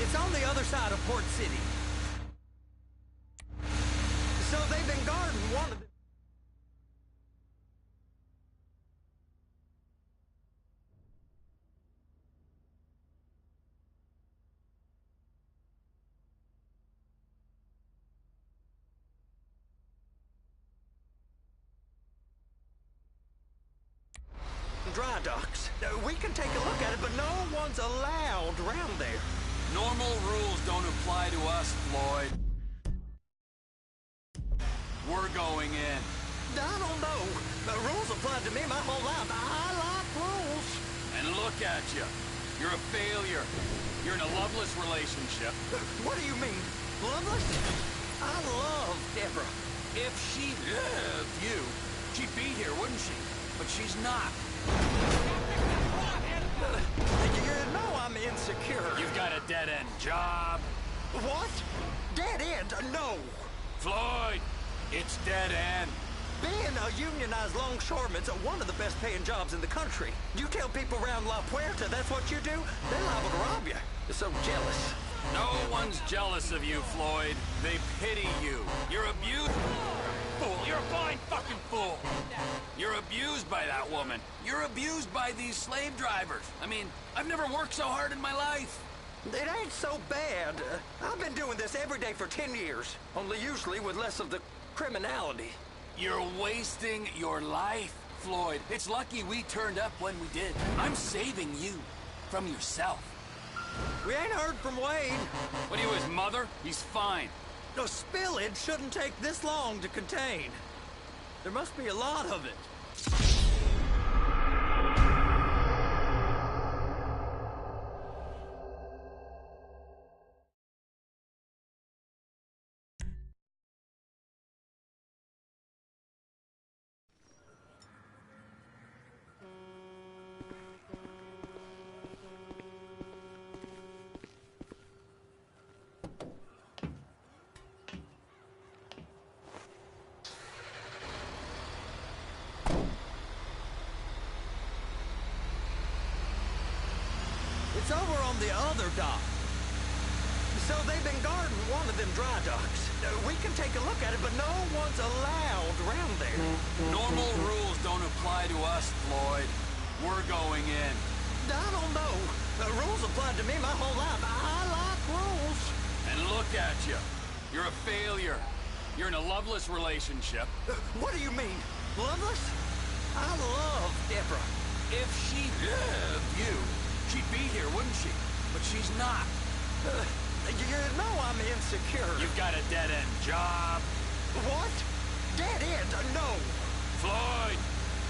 It's on the other side of Port City. So they've been guarding one of the... dry docks. We can take a look at it, but no one's allowed around there. Normal rules don't apply to us, Floyd. We're going in. I don't know. The rules applied to me my whole life. I like rules. And look at you. You're a failure. You're in a loveless relationship. What do you mean? Loveless? I love Deborah. If she loved you, she'd be here, wouldn't she? But she's not. You know I'm insecure. You've got a dead-end job. What? Dead end? No. Floyd, it's dead end. Being a unionized longshoreman's one of the best paying jobs in the country. You tell people around La Puerta that's what you do, they're liable to rob you. They're so jealous. No one's jealous of you, Floyd. They pity you. You're abused. Fool. You're a blind fucking fool. You're abused by that woman. You're abused by these slave drivers. I mean, I've never worked so hard in my life. It ain't so bad. I've been doing this every day for 10 years. Only usually with less of the criminality. You're wasting your life, Floyd. It's lucky we turned up when we did. I'm saving you from yourself. We ain't heard from Wade. What are you, his mother? He's fine. No, spillage shouldn't take this long to contain. There must be a lot of it. It's over on the other dock. So they've been guarding one of them dry docks. We can take a look at it, but no one's allowed around there. Normal rules don't apply to us, Floyd. We're going in. I don't know. Rules applied to me my whole life. I like rules. And look at you. You're a failure. You're in a loveless relationship. What do you mean? Loveless? I love Deborah. If she loved you, she'd be here, wouldn't she? But she's not. You know I'm insecure. You've got a dead-end job. What? Dead end? No. Floyd,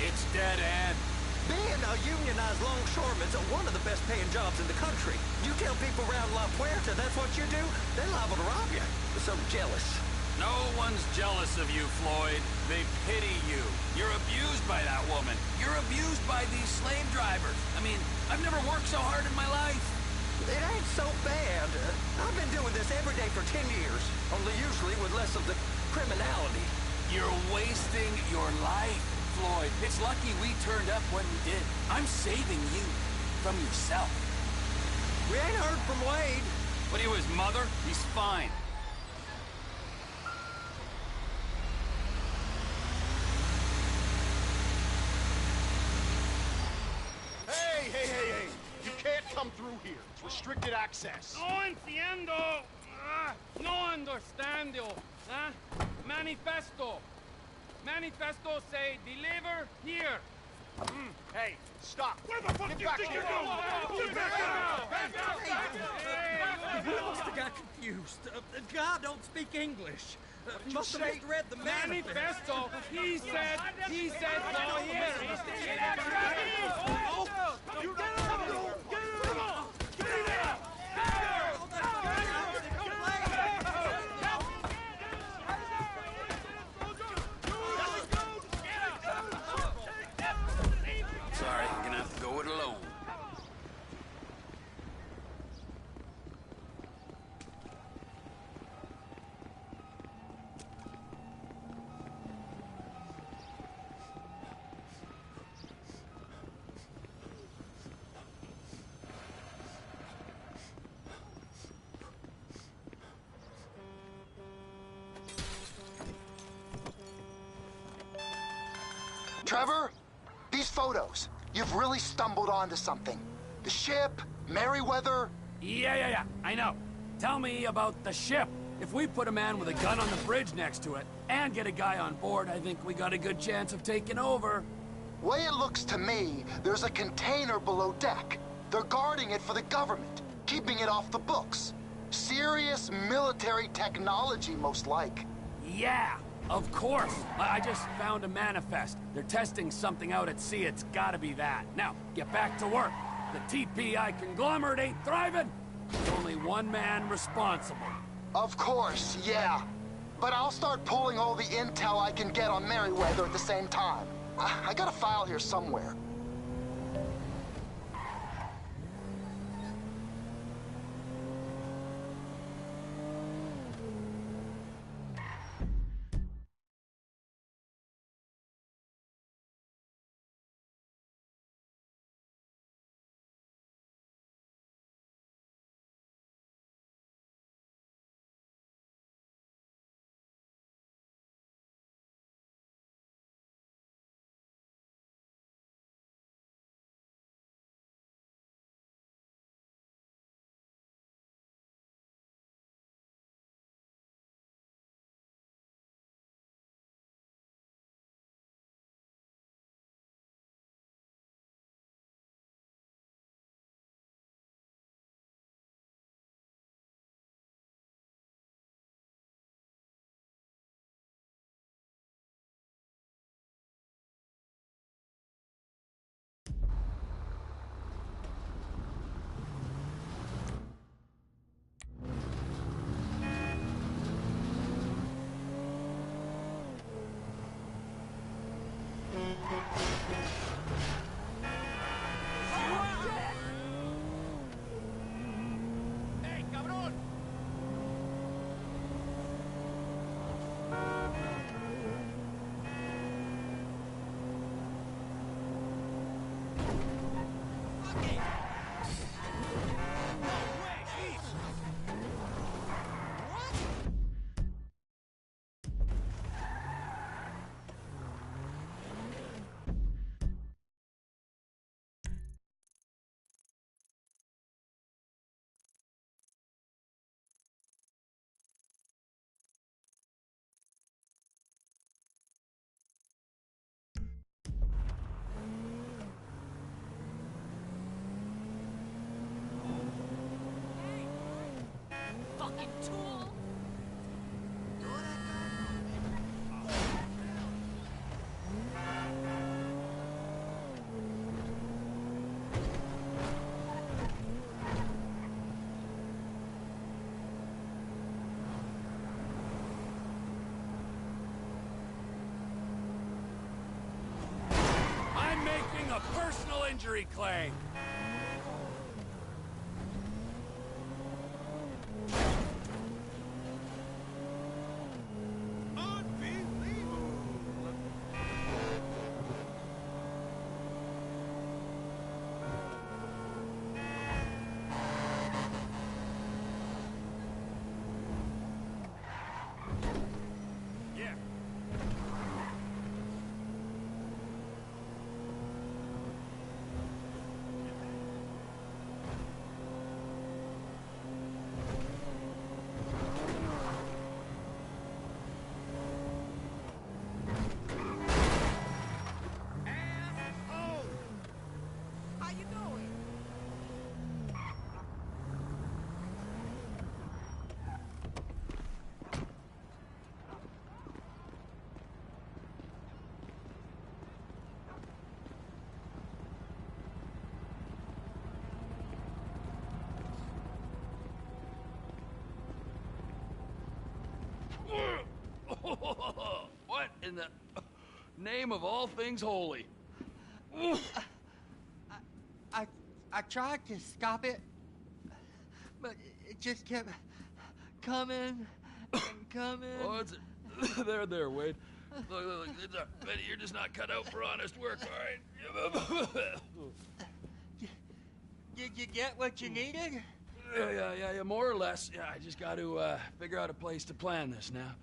it's dead end. Being a unionized longshoreman's one of the best paying jobs in the country. You tell people around La Puerta that's what you do, they're liable to rob you. They're so jealous. No one's jealous of you, Floyd. They pity you. You're abused by that woman. You're abused by these slave drivers. I mean, I've never worked so hard in my life. It ain't so bad. I've been doing this every day for 10 years, only usually with less of the criminality. You're wasting your life, Floyd. It's lucky we turned up when we did. I'm saving you from yourself. We ain't heard from Wade. What are you, his mother? He's fine. Hey! You can't come through here. It's restricted access. No entiendo. No understando. Manifesto. Manifesto say deliver here. Hey, stop. Where the fuck Get do you back think here. you're going? Get back You must have got confused. The guy don't speak English. Must have misread the manifesto. He said no here. Get out of here. Sorry, you're gonna have to go it alone. Trevor, these photos, you've really stumbled onto something. The ship, Merryweather. Yeah, I know. Tell me about the ship. If we put a man with a gun on the bridge next to it and get a guy on board, I think we got a good chance of taking over. Way it looks to me, there's a container below deck. They're guarding it for the government, keeping it off the books. Serious military technology, most like. Yeah, of course. I just found a manifest. They're testing something out at sea. It's gotta be that. Now, get back to work. The TPI conglomerate ain't thriving. There's only one man responsible. Of course, yeah. But I'll start pulling all the intel I can get on Merryweather at the same time. I got a file here somewhere. tool. I'm making a personal injury claim. What in the name of all things holy? I tried to stop it, but it just kept coming and coming. Oh, it's there, Wade. Look, Betty, you're just not cut out for honest work, all right? Did you get what you needed? Yeah, more or less. Yeah, I just got to figure out a place to plan this now.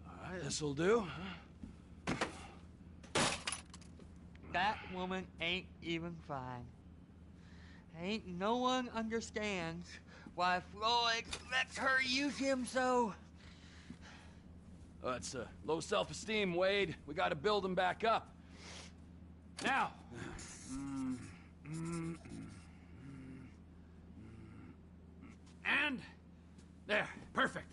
All right, this'll do. That woman ain't even fine. Ain't no one understands why Floyd lets her use him so. Oh, it's low self-esteem, Wade. We got to build him back up. Now. And there, perfect.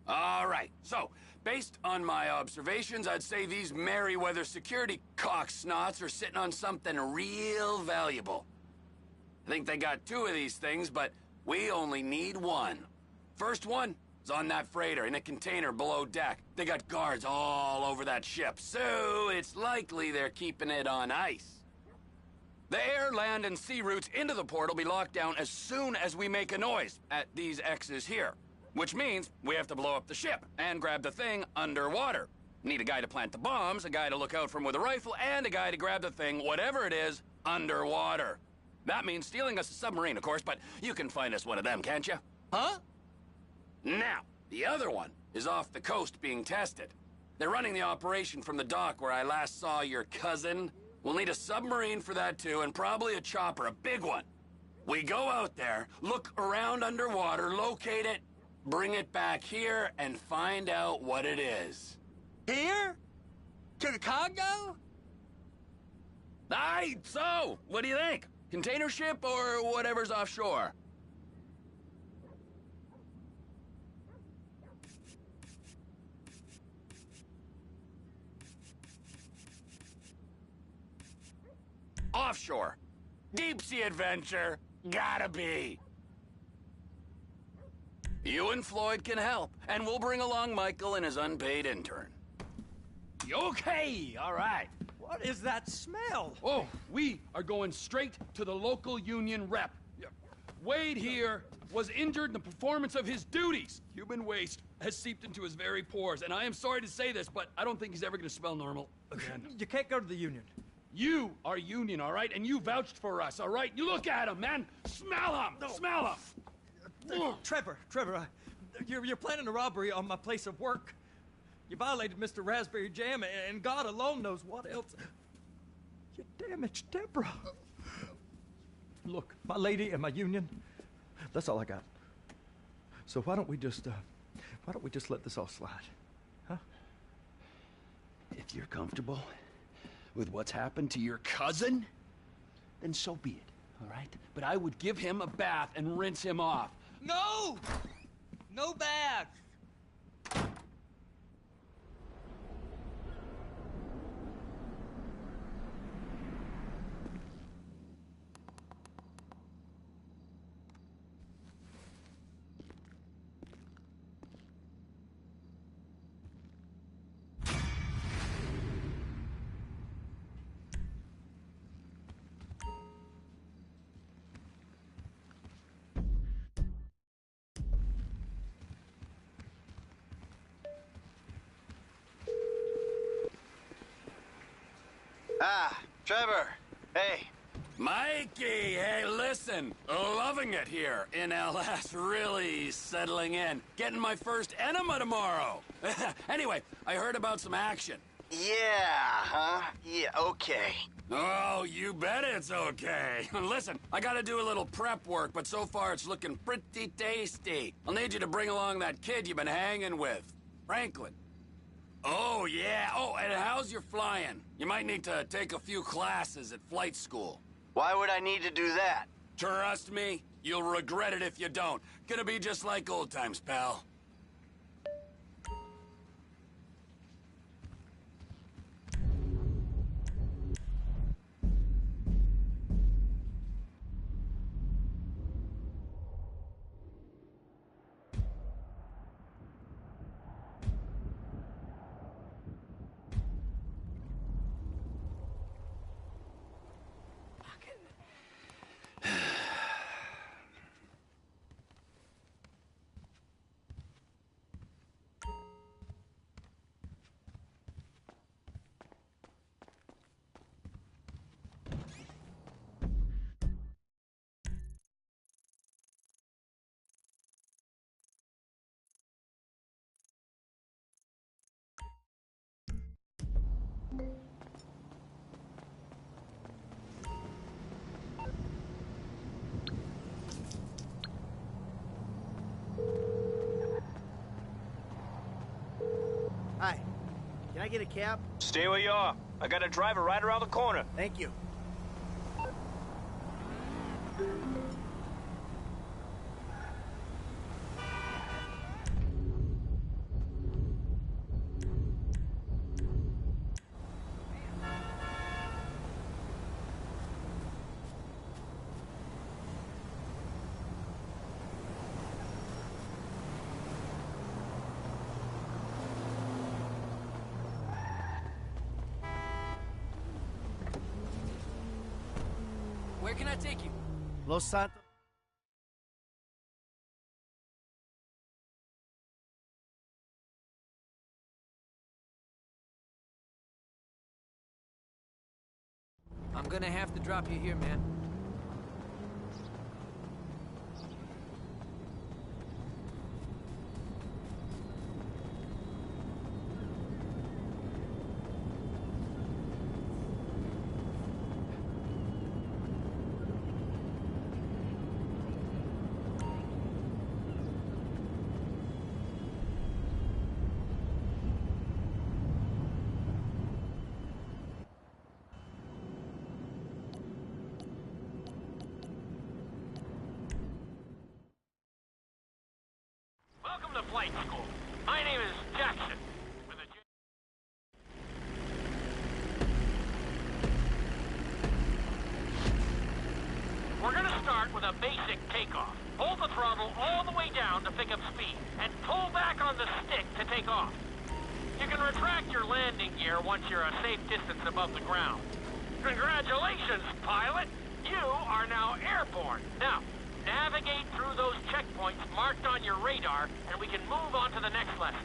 All right, so, based on my observations, I'd say these Merryweather security cocksnots are sitting on something real valuable. I think they got 2 of these things, but we only need 1. First one is on that freighter in a container below deck. They got guards all over that ship, so it's likely they're keeping it on ice. The air, land, and sea routes into the port will be locked down as soon as we make a noise at these X's here. Which means we have to blow up the ship and grab the thing underwater. Need a guy to plant the bombs, a guy to look out for him with a rifle, and a guy to grab the thing, whatever it is, underwater. That means stealing us a submarine, of course, but you can find us one of them, can't you? Huh? Now, the other one is off the coast being tested. They're running the operation from the dock where I last saw your cousin. We'll need a submarine for that too, and probably a chopper, a big one. We go out there, look around underwater, locate it, bring it back here, and find out what it is. Here? To the Congo? Aye, so, what do you think? Container ship or whatever's offshore? Offshore. Deep sea adventure. Gotta be. You and Floyd can help, and we'll bring along Michael and his unpaid intern. Okay, all right. What is that smell? Oh, we are going straight to the local union rep. Wade here was injured in the performance of his duties. Human waste has seeped into his very pores, and I am sorry to say this, but I don't think he's ever going to smell normal again. You can't go to the union. You are union, all right? And you vouched for us, all right? You look at him, man. Smell him. No. Smell him. Trevor, you're planning a robbery on my place of work. You violated Mr. Raspberry Jam, and God alone knows what else. You damaged Deborah. Look, my lady and my union, that's all I got. So why don't we just let this all slide, huh? If you're comfortable with what's happened to your cousin, then so be it. all right? But I would give him a bath and rinse him off. No! No bath! Ah, Trevor. Hey. Mikey, hey, listen. Loving it here in LS. Really settling in. Getting my first enema tomorrow. Anyway, I heard about some action. Yeah, huh? Yeah, okay. Oh, you bet it's okay. Listen, I gotta do a little prep work, but so far it's looking pretty tasty. I'll need you to bring along that kid you've been hanging with, Franklin. Oh, yeah. Oh, and how's your flying? You might need to take a few classes at flight school. Why would I need to do that? Trust me, you'll regret it if you don't. Gonna be just like old times, pal. Hi. Can I get a cab? Stay where you are. I got a driver right around the corner. Thank you. Where can I take you? Los Santos. I'm gonna have to drop you here, man. Welcome to flight school. My name is Jackson. With a We're gonna start with a basic takeoff. Hold the throttle all the way down to pick up speed, and pull back on the stick to take off. You can retract your landing gear once you're a safe distance above the ground. Congratulations, pilot! You are now airborne. Now, navigate through those checkpoints marked on your radar, and we can move on to the next lesson.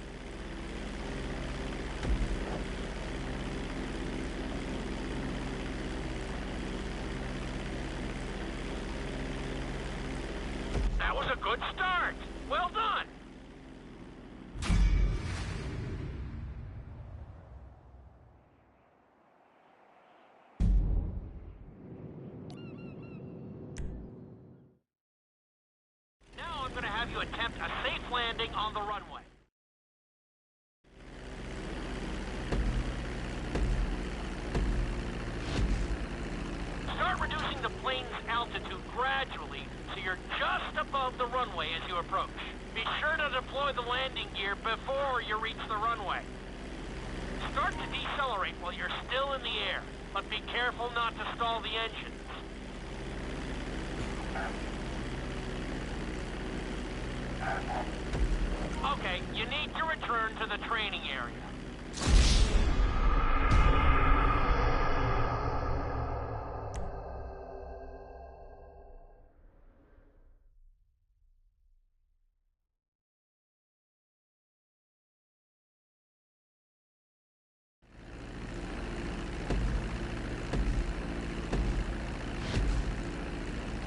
That was a good start. Well done. Now I'm going to have you attempt a safe landing on the runway. Start reducing reducing the plane's altitude gradually so you're just above the runway as you approach. Be sure to deploy the landing gear before you reach the runway. Start to decelerate while you're still in the air, but be careful not to stall the engines. Okay, you need to return to the training area.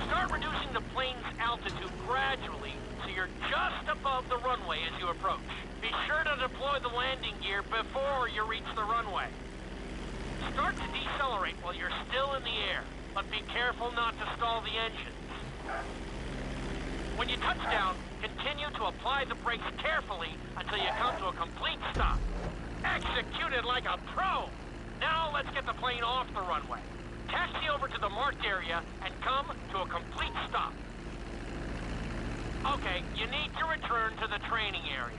Start reducing the plane's altitude gradually so you're just above the runway as you approach. Be sure to deploy the landing gear before you reach the runway. Start to decelerate while you're still in the air, but be careful not to stall the engines. When you touch down, continue to apply the brakes carefully until you come to a complete stop. Executed like a pro! Now let's get the plane off the runway. Taxi over to the marked area and come to a complete stop. Okay, you need to return to the training area.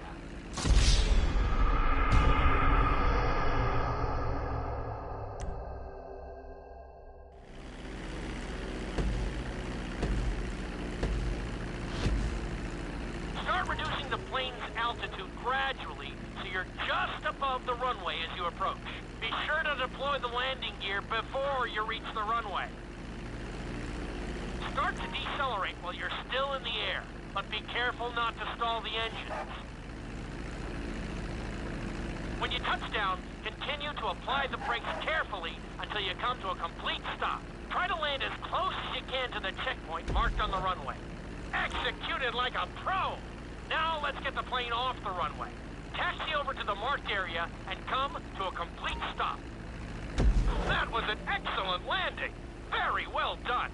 Start reducing the plane's altitude gradually so you're just above the runway as you approach. Be sure to deploy the landing gear before you reach the runway. Start to decelerate while you're still in the air, but be careful not to stall the engines. When you touch down, continue to apply the brakes carefully until you come to a complete stop. Try to land as close as you can to the checkpoint marked on the runway. Executed like a pro! Now let's get the plane off the runway. Taxi over to the marked area and come to a complete stop. That was an excellent landing. Very well done.